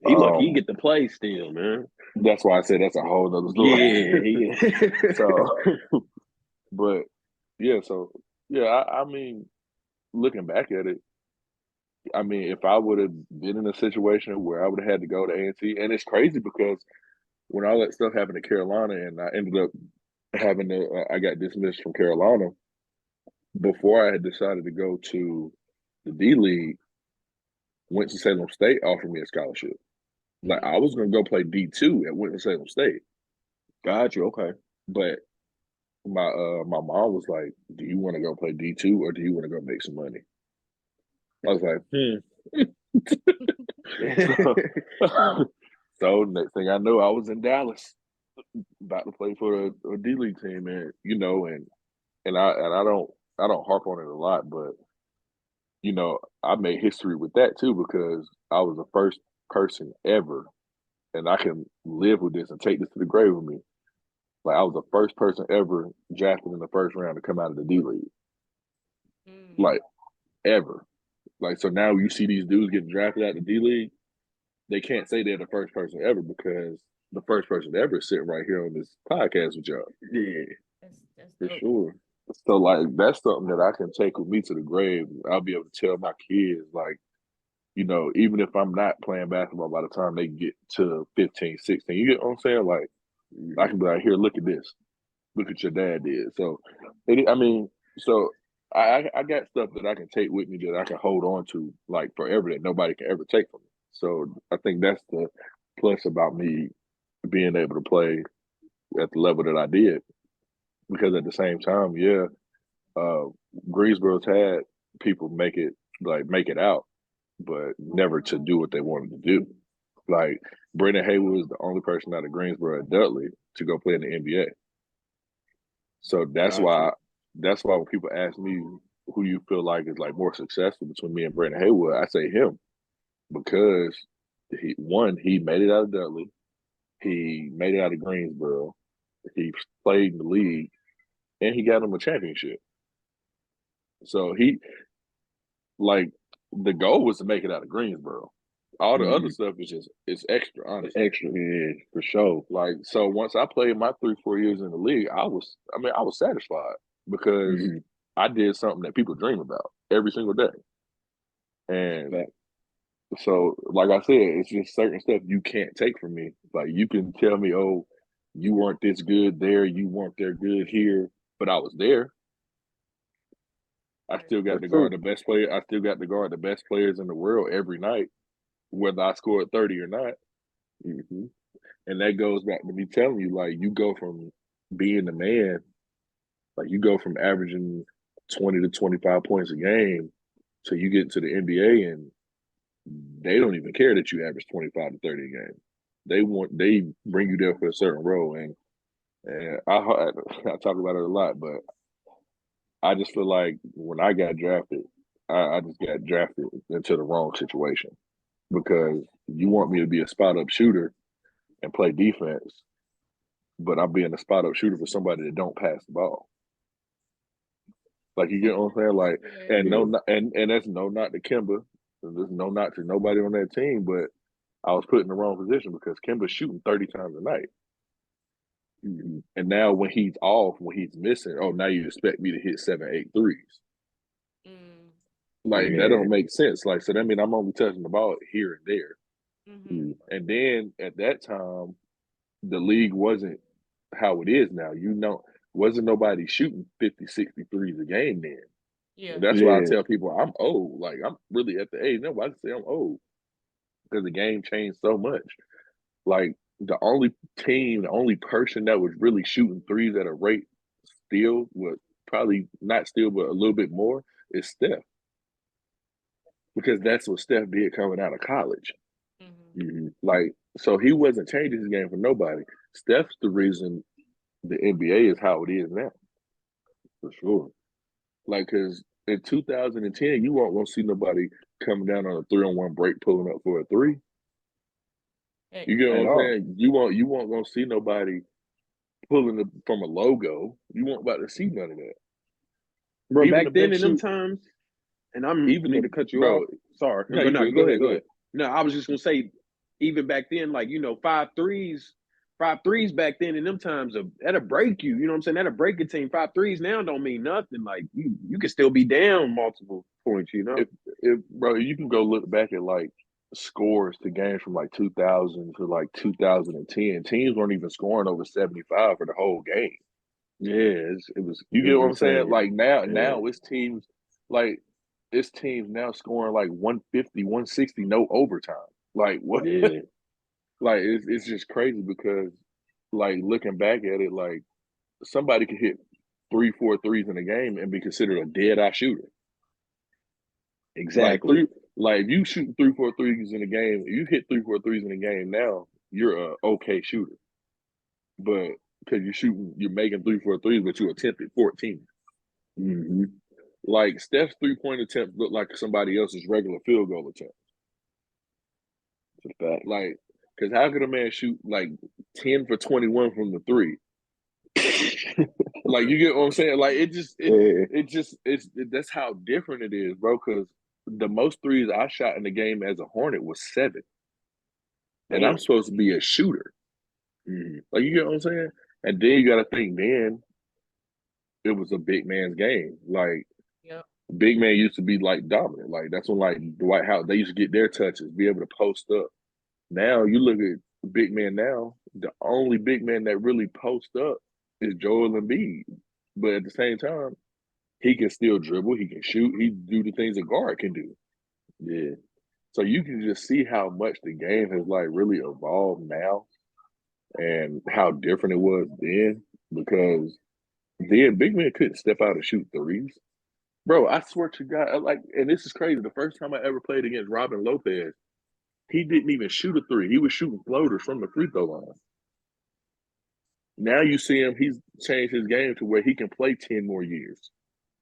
He lucky he get to play still, man. that's why I said that's a whole nother story. Yeah. So, but yeah, I mean, looking back at it, I mean, if I would have been in a situation where I would have had to go to A&T, and it's crazy because when all that stuff happened to Carolina, and I ended up I got dismissed from Carolina before I had decided to go to the D League. Winston-Salem State offered me a scholarship. Like, I was gonna go play D2 at Winston-Salem State, Got you. Okay. but my mom was like, "Do you want to go play D2 or do you want to go make some money?" I was like, So next thing I know, I was in Dallas, about to play for a D League team, and I don't harp on it a lot, but I made history with that too, because I was the first person ever, and I can live with this and take this to the grave with me. Like, I was the first person ever drafted in the first round to come out of the D League, like, ever. Like, so now you see these dudes getting drafted out of the D League, they can't say they're the first person ever, because the first person ever is sitting right here on this podcast with y'all. Yeah, That's for dope. sure. So, like, that's something that I can take with me to the grave. I'll be able to tell my kids, like, even if I'm not playing basketball by the time they get to 15, 16, you get what I'm saying? Like, I can be like, here, look at this. Look what your dad did. So, I mean, so I got stuff that I can take with me that I can hold on to, like, forever, that nobody can ever take from me. So I think plus about me being able to play at the level that I did. Because at the same time, Greensboro's had people make it out, but never to do what they wanted to do. Like Brendan Haywood was the only person out of Greensboro at Dudley to go play in the NBA. So that's why when people ask me who you feel like is like more successful between me and Brendan Haywood, I say him because he made it out of Dudley, he made it out of Greensboro, he played in the league, and he got him a championship. So the goal was to make it out of Greensboro. All the other stuff it's extra, honestly. Extra, yeah, for sure. Like, so once I played my 3-4 years in the league, I was satisfied because I did something that people dream about every single day. And so, like I said, it's just certain stuff you can't take from me. Like, you can tell me, oh, you weren't this good there, you weren't there good here, but I was there. I still got to guard the best player. I still got to guard the best players in the world every night, whether I scored 30 or not. And that goes back to me telling you, like, you go from being the man, like you go from averaging 20 to 25 points a game till you get to the NBA and they don't even care that you average 25 to 30 a game. They bring you there for a certain role. And I talk about it a lot, but I just feel like when I got drafted, I just got drafted into the wrong situation because you want me to be a spot-up shooter and play defense, but I'm being a spot-up shooter for somebody that don't pass the ball. Like, you get what I'm saying? Like, and that's no knock to Kemba. There's no knock to nobody on that team, but I was put in the wrong position because Kemba's shooting 30 times a night. And now when he's off, when he's missing, now you expect me to hit 7-8 threes. Like, that don't make sense. Like, so that means I'm only touching the ball here and there. And then at that time, the league wasn't how it is now. Wasn't nobody shooting 50, 60 threes a game then. Yeah. That's why I tell people I'm old. Like, I'm really at the age now I can say I'm old because the game changed so much. Like, the only person that was really shooting threes at a rate still was probably not still, but a little bit more is Steph. Because that's what Steph did coming out of college. Like, so he wasn't changing his game for nobody. Steph's the reason the NBA is how it is now. For sure. Like, because in 2010, you won't see nobody coming down on a 3-on-1 break pulling up for a three. You get what I'm saying? You won't gonna see nobody pulling from a logo. You won't about to see none of that. Bro, even back then in them times, and I'm even need to cut you off. Sorry. No, go ahead. No, I was just gonna say, even back then, like, 5 threes back then in them times, that'll break you. You know what I'm saying? That'll break a team. 5 threes now don't mean nothing. Like, you can still be down multiple points, Bro, you can go look back at, like, scores to games from, like, 2000 to, like, 2010. Teams weren't even scoring over 75 for the whole game. Yeah, it was. You get what I'm saying? Like, now it's teams, like, it's teams now scoring, like, 150, 160, no overtime. Like, what? Yeah. Like, it's just crazy because, like, looking back at it, like, somebody could hit 3-4 threes in a game and be considered a dead-eye shooter. Exactly. Like, if you shoot 3-4 threes in a game, you hit 3-4 threes in a game now, you're a okay shooter. But because you're making 3-4 threes, but you attempted 14. Like, Steph's 3-point attempts look like somebody else's regular field goal attempt. Like, because how could a man shoot like 10 for 21 from the three? Like, you get what I'm saying? Like, that's how different it is, bro. Because the most threes I shot in the game as a Hornet was 7, and I'm supposed to be a shooter. Like, you get what I'm saying? And then you got to think, then it was a big man's game. Like, big man used to be like dominant. Like, that's when, like, Dwight Howard, they used to get their touches, be able to post up. Now you look at big men now, the only big man that really post up is Joel Embiid. But at the same time, he can still dribble, he can shoot, he do the things a guard can do. Yeah. So you can just see how much the game has like really evolved now and how different it was then, because then big men couldn't step out and shoot threes. Bro, I swear to God, like, and this is crazy. The first time I ever played against Robin Lopez, he didn't even shoot a three. He was shooting floaters from the free throw line. Now you see him, he's changed his game to where he can play 10 more years.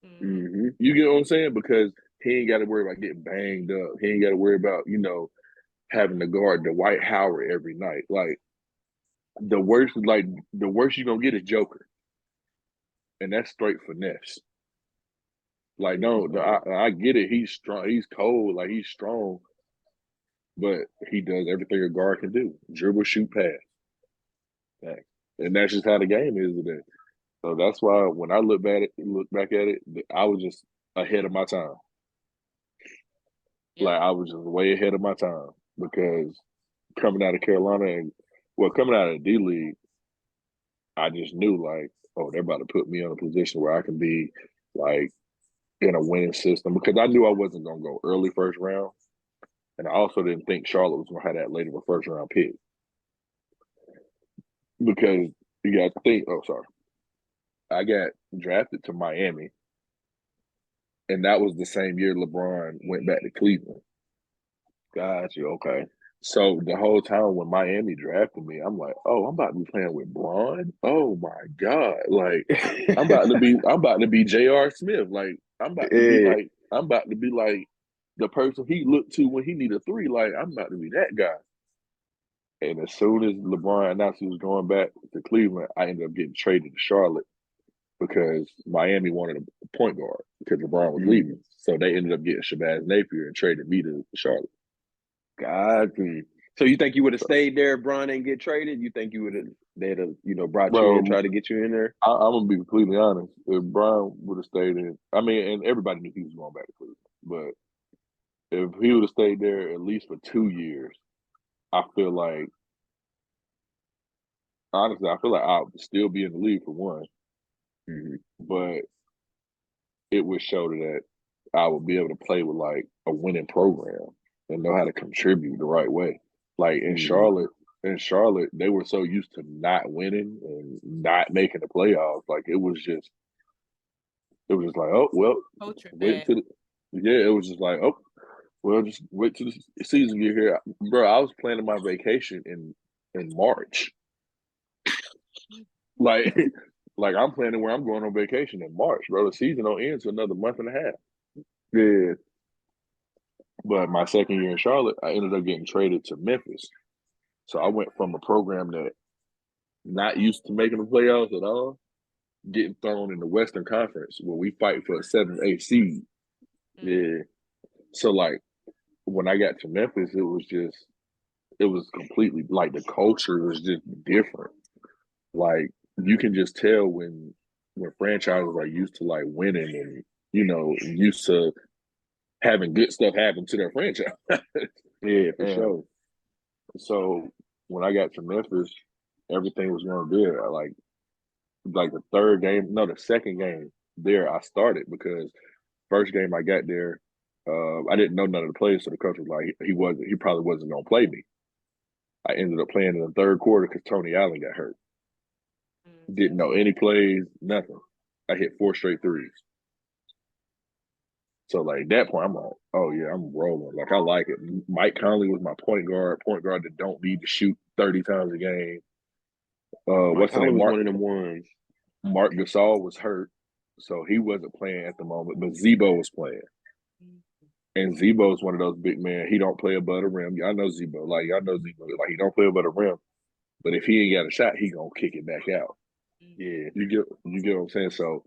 Mm-hmm. You get what I'm saying? Because he ain't got to worry about getting banged up. He ain't got to worry about, having to guard Dwight Howard every night. Like the worst you're gonna get is Joker. And that's straight finesse. Like, no, I get it. He's strong, he's cold, like he's strong, but he does everything a guard can do. Dribble, shoot, pass. And that's just how the game is today. So that's why when I look back at it, I was just ahead of my time. Yeah. Like I was just way ahead of my time because coming out of Carolina coming out of the D League, I just knew like, oh, they're about to put me in a position where I can be like in a winning system, because I knew I wasn't gonna go early first round, and I also didn't think Charlotte was gonna have that late of a first round pick, because you got to think. Oh, sorry, I got drafted to Miami, and that was the same year LeBron went back to Cleveland. Got you. Okay. So the whole time when Miami drafted me, I'm like, oh, I'm about to be playing with Bron. Oh my God. Like I'm about to be J.R. Smith. Like I'm about to be like the person he looked to when he needed a three. Like I'm about to be that guy. And as soon as LeBron announced he was going back to Cleveland, I ended up getting traded to Charlotte because Miami wanted a point guard because LeBron was leaving. So they ended up getting Shabazz Napier and traded me to Charlotte. God. So you think you would have stayed there if Bron didn't get traded? You think they'd have brought you in and tried to get you in there? I'm gonna be completely honest. If Bron would have stayed in, I mean, and everybody knew he was going back to Cleveland, but if he would have stayed there at least for 2 years, I feel like honestly, I would still be in the league for one, but it would show that I would be able to play with like a winning program and know how to contribute the right way. Like in Charlotte, they were so used to not winning and not making the playoffs. Like it was just like, oh well, it was just like, oh well, just wait till the season get here, bro. I was planning my vacation in March, like like I'm planning where I'm going on vacation in March, bro. The season don't end until another month and a half. Yeah. But my second year in Charlotte, I ended up getting traded to Memphis. So I went from a program that not used to making the playoffs at all, getting thrown in the Western Conference where we fight for a 7th, 8th seed. Yeah. So like when I got to Memphis, it was completely like the culture was just different. Like you can just tell when franchises are used to like winning and used to having good stuff happen to their franchise. Yeah, for sure. So when I got to Memphis, everything was going good. Like the second game there, I started because first game I got there, I didn't know none of the players, so the coach was like, he probably wasn't going to play me. I ended up playing in the third quarter because Tony Allen got hurt. Didn't know any plays, nothing. I hit 4 straight threes. So like at that point, I'm like, oh yeah, I'm rolling. Like I like it. Mike Conley was my point guard that don't need to shoot 30 times a game. Mike Conley was one of them ones. Mark Gasol was hurt, so he wasn't playing at the moment, but Zebo was playing. And Zebo is one of those big men. He don't play above the rim. I know Zebo. Like he don't play above the rim. But if he ain't got a shot, he gonna kick it back out. Yeah, you get what I'm saying. So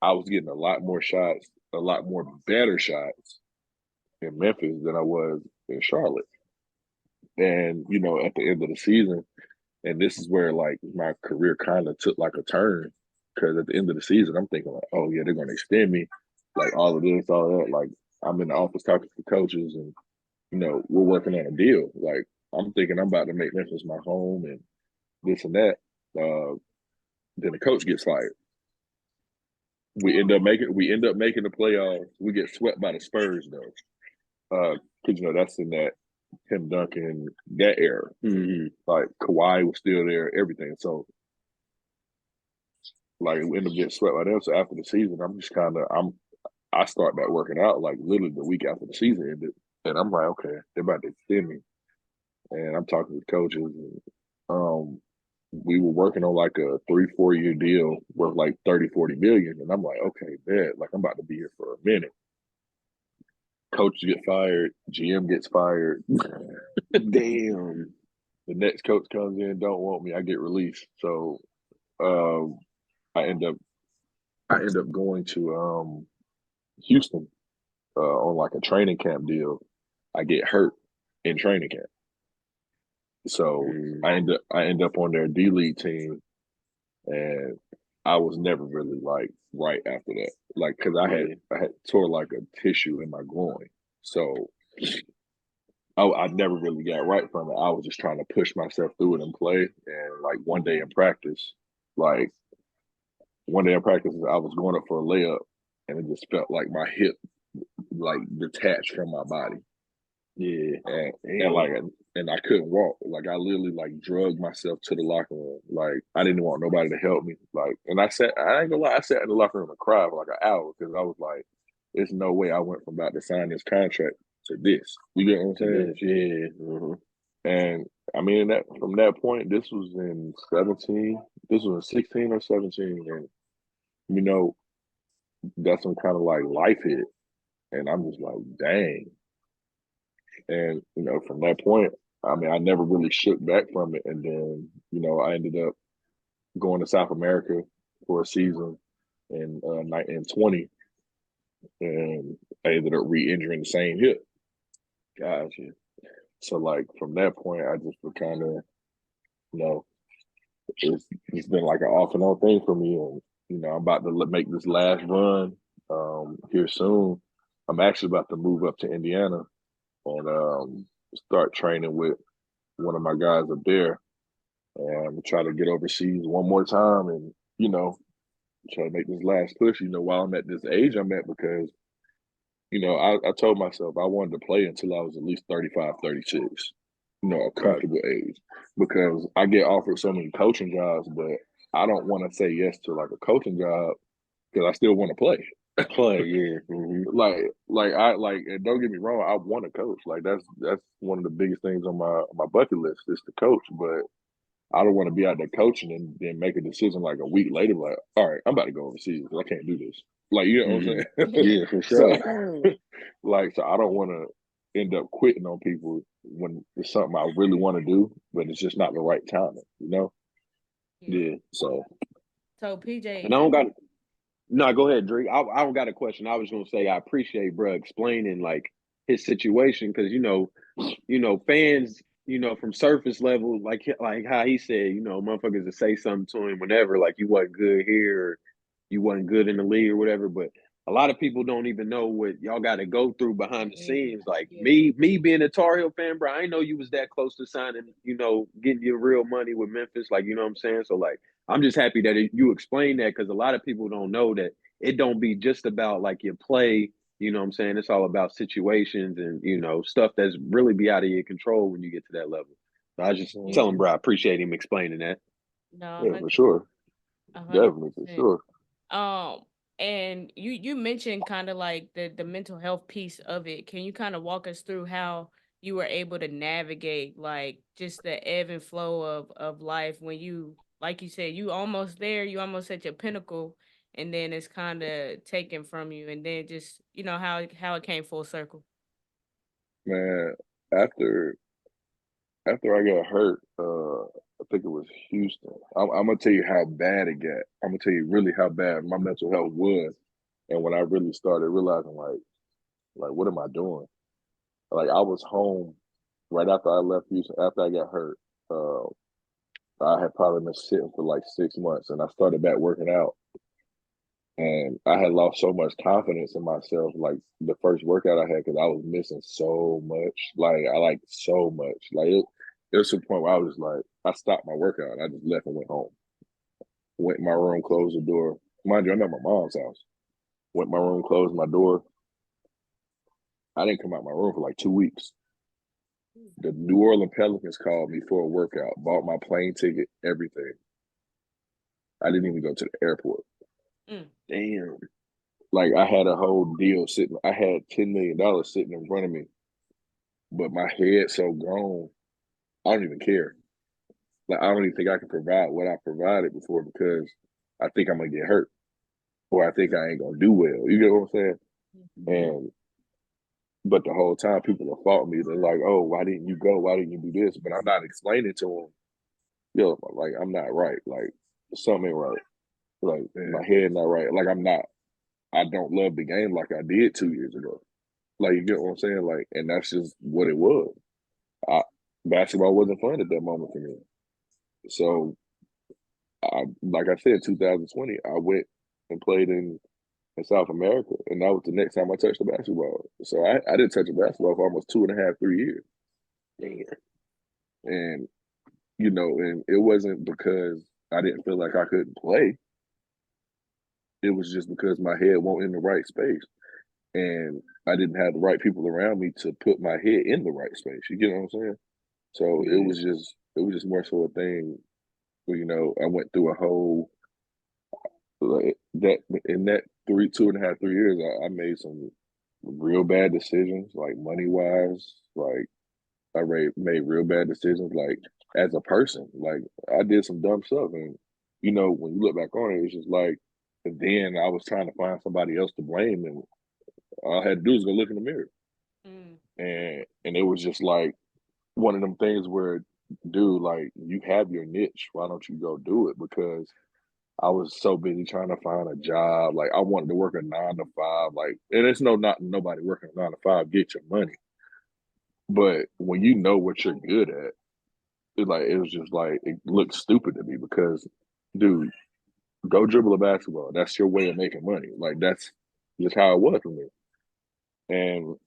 I was getting a lot more shots, a lot more better shots in Memphis than I was in Charlotte. And at the end of the season, and this is where like my career kind of took like a turn, because at the end of the season, I'm thinking like, oh yeah, they're gonna extend me, like all of this, all that. Like I'm in the office talking to coaches, and we're working on a deal. Like I'm thinking I'm about to make Memphis my home and this and that. Then the coach gets fired. We end up making the playoffs. We get swept by the Spurs though. Because that's in that Tim Duncan that era. Mm-hmm. Like Kawhi was still there, everything. So like we ended up getting swept by them. So after the season, I start back working out like literally the week after the season ended, and I'm like, okay, they're about to extend me, and I'm talking with coaches, and we were working on like a 3-4 year deal worth like 30-40 million, and I'm like, okay, man, like I'm about to be here for a minute. Coach get fired, GM gets fired. Damn. The next coach comes in, don't want me, I get released. So I end up going to Houston on like a training camp deal. I get hurt in training camp. So I end up on their D League team, and I was never really like right after that. Like cause I had tore like a tissue in my groin. So I never really got right from it. I was just trying to push myself through it and play. And like one day in practice, I was going up for a layup, and it just felt like my hip like detached from my body. Yeah. And I couldn't walk. Like I literally like drugged myself to the locker room. Like I didn't want nobody to help me. Like, and I ain't gonna lie, I sat in the locker room and cried for like an hour because I was like, there's no way I went from about to sign this contract to this. You get what I'm saying? Yeah. Mm-hmm. And I mean from that point, this was in 17. This was in 16 or 17. And you know, that's when kind of like life hit. And I'm just like, dang. And, from that point, I mean, I never really shook back from it. And then, I ended up going to South America for a season in 20, and I ended up re-injuring the same hip. Gotcha. So, like, from that point, I just kind of, it's been like an off and on thing for me. And, I'm about to make this last run here soon. I'm actually about to move up to Indiana and start training with one of my guys up there and try to get overseas one more time and, try to make this last push, while I'm at this age I'm at because, I told myself I wanted to play until I was at least 35, 36, a comfortable age because I get offered so many coaching jobs, but I don't want to say yes to like a coaching job because I still want to play. Yeah. Mm-hmm. And don't get me wrong, I want to coach. Like that's one of the biggest things on my bucket list is to coach. But I don't want to be out there coaching and then make a decision like a week later, like, all right, I'm about to go overseas because I can't do this. Like, you know what I'm saying? Yeah, for sure. So I don't want to end up quitting on people when it's something I really want to do, but it's just not the right timing, Yeah. So PJ, and I don't got. No, go ahead, Drake. I don't got a question. I was gonna say I appreciate bro explaining like his situation because fans, from surface level, like how he said, motherfuckers to say something to him whenever, like you wasn't good here or you wasn't good in the league or whatever. But a lot of people don't even know what y'all got to go through behind the scenes. Like me being a Tar Heel fan, bro, I didn't know you was that close to signing, getting your real money with Memphis. Like, you know what I'm saying? So like, I'm just happy that you explained that because a lot of people don't know that it don't be just about like your play. You know what I'm saying? It's all about situations and, stuff that's really be out of your control when you get to that level. So I was just telling bro, I appreciate him explaining that. No, yeah, for sure. 100%. Definitely, for sure. And you mentioned kind of like the mental health piece of it. Can you kind of walk us through how you were able to navigate like just the ebb and flow of life when you, like you said, you almost there, you almost at your pinnacle, and then it's kind of taken from you, and then just how it came full circle. Man, after I got hurt, I think it was Houston. I'm gonna tell you how bad it got. I'm gonna tell you really how bad my mental health was, and when I really started realizing, like what am I doing? Like I was home right after I left Houston. After I got hurt, I had probably been sitting for like 6 months, and I started back working out. And I had lost so much confidence in myself, like the first workout I had, because I was missing so much. Like I like so much. Like it was to the point where I was like, I stopped my workout and I just left and went home. Went in my room, closed the door. Mind you, I'm at my mom's house. Went in my room, closed my door. I didn't come out my room for like 2 weeks. The New Orleans Pelicans called me for a workout, bought my plane ticket, everything. I didn't even go to the airport. Damn. Like I had a whole deal sitting. I had $10 million sitting in front of me, but my head so gone, I don't even care. Like I don't even think I can provide what I provided before because I think I'm gonna get hurt or I think I ain't gonna do well. You get what I'm saying? And but the whole time people are faulting me. They're like, "Oh, why didn't you go? Why didn't you do this?" But I'm not explaining to them, yo, like I'm not right. Like something ain't right. Like my head not right. Like I'm not. I don't love the game like I did 2 years ago. Like you get what I'm saying? Like, and that's just what it was. Basketball wasn't fun at that moment for me. So, like I said, 2020, I went and played in South America, and that was the next time I touched the basketball. So I didn't touch a basketball for almost 2.5, 3 years. And and it wasn't because I didn't feel like I couldn't play. It was just because my head wasn't in the right space. And I didn't have the right people around me to put my head in the right space. You get what I'm saying? So it was just more so a thing where, I went through a whole like that in that 2.5, 3 years, I made some real bad decisions, like money wise, like made real bad decisions, like as a person. Like I did some dumb stuff, and when you look back on it, it's just like. And then I was trying to find somebody else to blame, and all I had to do was go look in the mirror, and it was just like one of them things where, dude, like you have your niche, why don't you go do it? Because I was so busy trying to find a job. Like I wanted to work a 9 to 5. Like, and it's not nobody working a 9 to 5 get your money. But when you know what you're good at, it was just like it looked stupid to me because, dude, go dribble a basketball. That's your way of making money. Like that's just how it was for me. And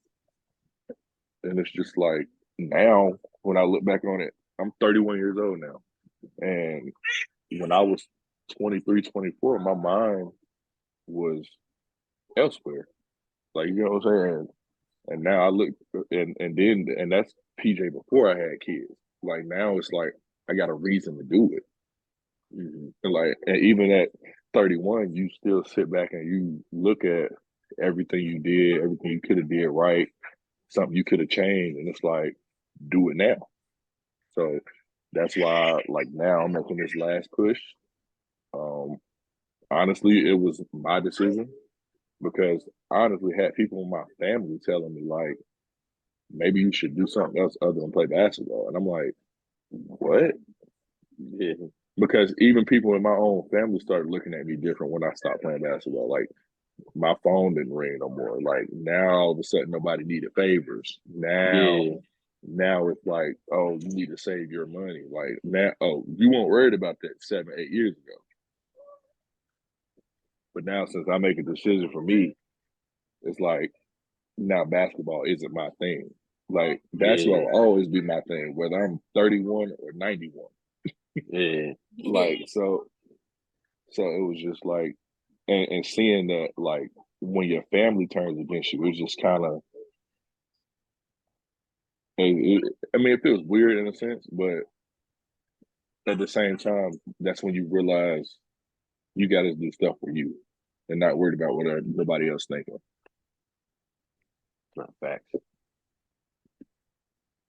it's just like now when I look back on it, I'm 31 years old now. And when I was 23, 24, my mind was elsewhere. Like, you know what I'm saying? And now I look and that's PJ before I had kids. Like now it's like I got a reason to do it. And even at 31, you still sit back and you look at everything you did, everything you could have did right, something you could have changed, and it's like, do it now. So that's why, like now, I'm making this last push. Honestly, it was my decision because I honestly had people in my family telling me like, maybe you should do something else other than play basketball, and I'm like, what? Yeah. Because even people in my own family started looking at me different when I stopped playing basketball. Like my phone didn't ring no more. Like now all of a sudden nobody needed favors. Now it's like, oh, you need to save your money. Like now, oh, you weren't worried about that 7, 8 years ago. But now since I make a decision for me, it's like now basketball isn't my thing. Like basketball will always be my thing, whether I'm 31 or 91. Like so it was just like and seeing that like when your family turns against you, it's just kind of it feels weird in a sense, but at the same time, that's when you realize you got to do stuff for you and not worried about what nobody else thinking. Not facts.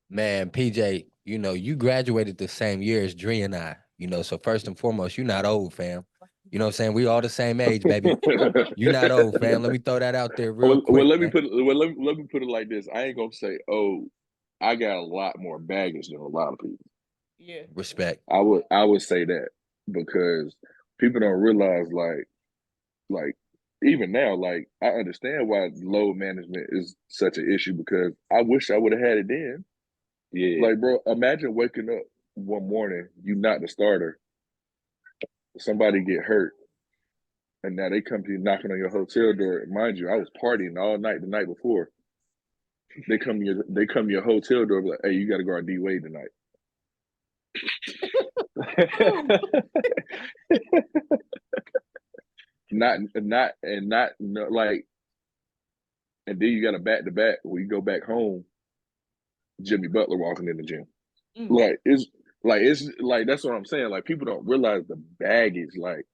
Man, PJ, you graduated the same year as Dre and I, so first and foremost, you're not old, fam. You know what I'm saying? We all the same age, baby. You're not old, fam. Let me throw that out there real quick. Let me put it like this. I ain't gonna say, oh, I got a lot more baggage than a lot of people. Yeah. Respect. I would say that because people don't realize like even now, like I understand why load management is such an issue because I wish I would have had it then. Yeah. Like, bro, imagine waking up one morning, you not the starter, somebody get hurt, and now they come to you knocking on your hotel door. Mind you, I was partying all night the night before. They come to your hotel door like, hey, you got to guard D Wade tonight. not like And then you got a back-to-back where you go back home, Jimmy Butler walking in the gym. It's like that's what I'm saying. Like people don't realize the baggage. Like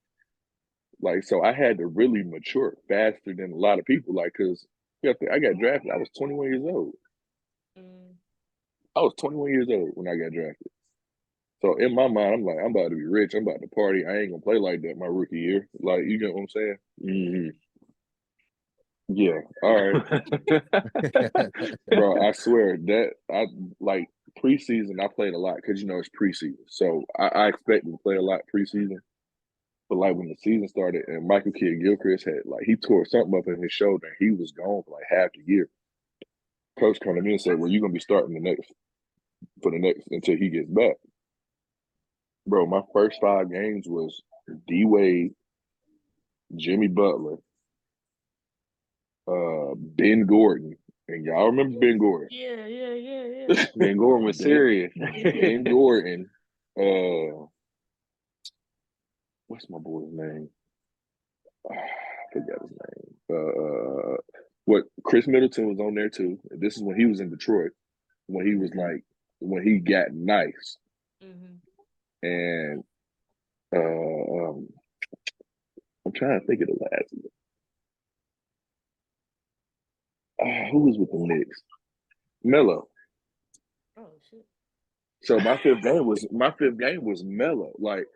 so I had to really mature faster than a lot of people. Like because I got drafted. I was 21 years old. I was 21 years old when I got drafted. So in my mind, I'm like, I'm about to be rich. I'm about to party. I ain't gonna play like that my rookie year. Like, you get what I'm saying? Mm-hmm. Yeah. All right. Bro, I swear that I like preseason, I played a lot because it's preseason. So I expected to play a lot preseason. But like when the season started and Michael Kidd-Gilchrist had he tore something up in his shoulder and he was gone for like half the year. Coach came to me and said, well, you're gonna be starting for the next until he gets back. Bro, my first 5 games was D-Wade, Jimmy Butler, Ben Gordon. And y'all remember Ben Gordon? Yeah. Ben Gordon was serious. Ben Gordon. What's my boy's name? I forgot his name. Chris Middleton was on there too. This is when he was in Detroit. When he was when he got nice. And I'm trying to think of the last one. Who was with the Knicks? Melo. Oh shit. So my fifth game was Melo. Like,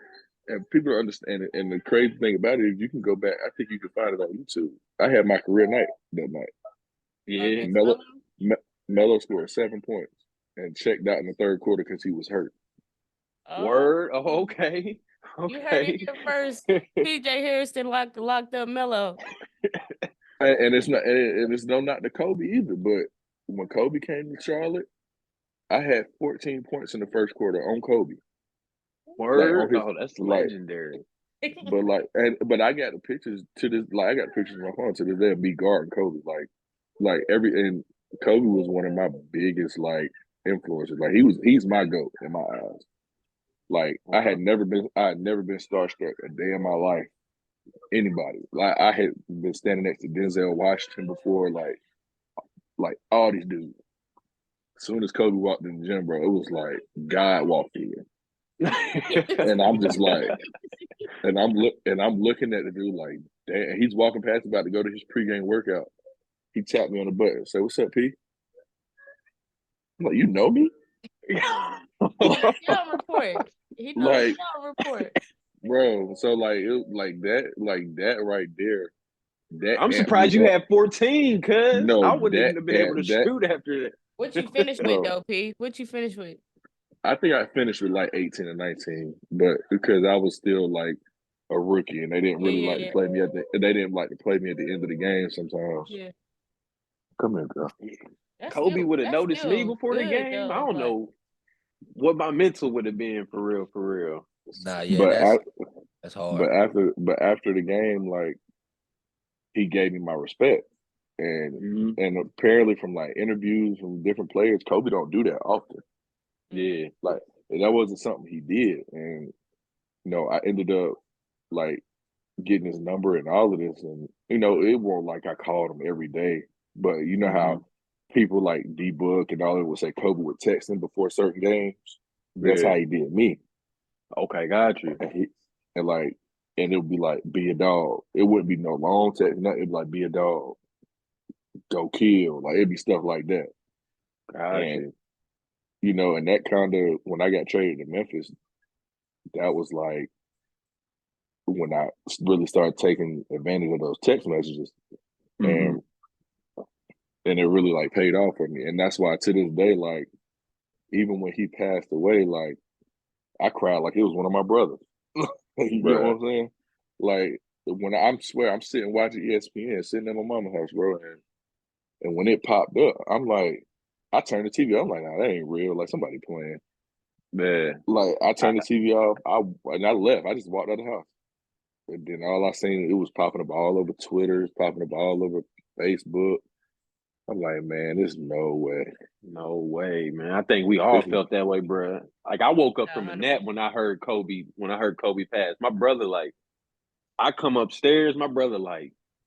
and people don't understand it. And the crazy thing about it is you can go back. I think you can find it on YouTube. I had my career night that night. Yeah. Melo scored 7 points and checked out in the third quarter because he was hurt. Word. Oh, okay. You heard it here first. PJ Hairston locked up Melo. And it's no not to Kobe either. But when Kobe came to Charlotte, I had 14 points in the first quarter on Kobe. Word. That's legendary. But I got the pictures to this. Like I got pictures on my phone to this day of me guarding Kobe. And Kobe was one of my biggest influencers. Like he's my GOAT in my eyes. Like I had never been starstruck a day in my life. Anybody. Like I had been standing next to Denzel Washington before, like all these dudes. As soon as Kobe walked in the gym, bro, it was like God walked in. And I'm just like, and I'm looking at the dude like, damn, he's walking past about to go to his pregame workout. He tapped me on the butt and said, "What's up, P?" I'm like, "You know me?" Yeah, report. He knows report. Bro, so that right there. I'm surprised you had 14, cuz I wouldn't have been able to shoot after that. What you finished with though, P? What you finished with? I think I finished with 18 or 19, but because I was still a rookie and they didn't really like to play me at the end of the game sometimes. Yeah. Come here, girl. Kobe would have noticed me before the game. I don't know what my mental would have been for real. Nah, yeah, that's hard. But after the game, he gave me my respect. And apparently from interviews from different players, Kobe don't do that often. Yeah. That wasn't something he did. And I ended up getting his number and all of this. And it wasn't I called him every day. But you know how people like D-Book and all that would say Kobe would text him before certain games? That's how he did me. Okay, got you. And it would be be a dog. It wouldn't be no long text, nothing. It'd be be a dog. Go kill. It'd be stuff like that. Gotcha. And that kind of, when I got traded to Memphis, that was when I really started taking advantage of those text messages. And it really paid off for me. And that's why to this day, even when he passed away, I cried like it was one of my brothers. You know what I'm saying? When I'm sitting watching ESPN, sitting at my mama's house, bro, and when it popped up, I'm like, I turned the TV. I'm like, nah, that ain't real. Somebody playing. Man, I turned the TV off. And I left. I just walked out of the house. And then all I seen, it was popping up all over Twitter, popping up all over Facebook. I'm like, man, there's no way. No way, man. I think we all felt that way, bro. I woke up from a nap when I heard Kobe pass. My brother, I come upstairs, my brother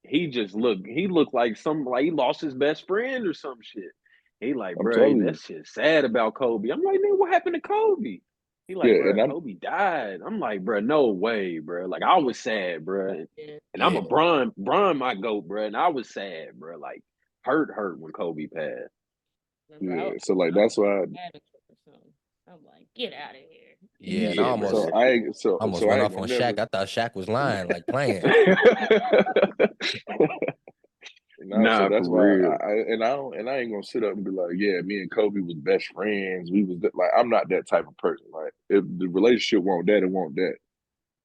he looked like he lost his best friend or some shit. He like, I'm bro, telling you. that shit's sad about Kobe. I'm like, man, what happened to Kobe? He like, Yeah, bro, and Kobe died. I'm like, bro, no way, bro. Like, I was sad, bro. Yeah. And I'm a Yeah. Bron my GOAT, bro. And I was sad, bro. Like, hurt when Kobe passed. Bro, yeah. So like that's why. I'm like, get out of here. Yeah, and Yeah, bro. So That I shit. ain't so almost so I went ain't off gonna on never. Shaq. I thought Shaq was lying, like playing. No, so Nah, for that's why real. I ain't gonna sit up and be like, yeah, me and Kobe was best friends. We was like, I'm not that type of person. Like, if the relationship won't that, it won't that.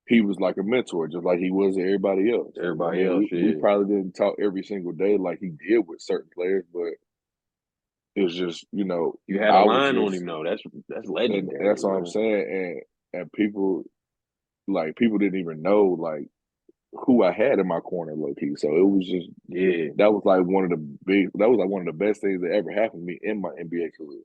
He was like a mentor, just like he was to everybody else. I Everybody mean, else, we yeah. probably didn't talk every single day like he did with certain players, but it's just, You had a I was line on just, him though. That's and legendary, that's what I'm man. saying. And people didn't even know like who I had in my corner, low key. So it was just Yeah. that was like one of the best things that ever happened to me in my NBA career.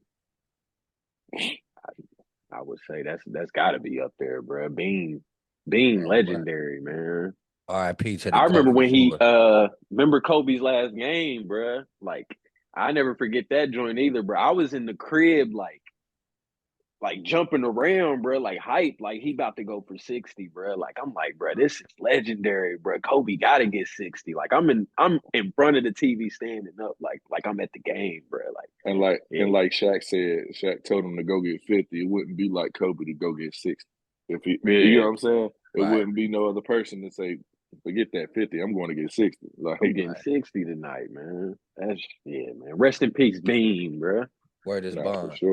I would say that's got to be up there, bro. Being Bro, but legendary, man. RIP to the I GOAT remember for when he sure. remember Kobe's last game, bro. Like I never forget that joint either, bro. I was in the crib like jumping around, bro, like hype, like he about to go for 60, bro. Like I'm like, bro, this is legendary, bro. Kobe got to get 60. Like I'm in front of the TV standing up, like I'm at the game, bro. Like And yeah, like Shaq said, Shaq told him to go get 50. It wouldn't be like Kobe to go get 60. If he, you know yeah. what I'm saying? It Right, wouldn't be no other person to say, forget that 50. I'm going to get 60. Like, I'm getting right. 60 tonight, man. That's man. Rest in peace, Beam, bro. Word is nah, for bond. sure.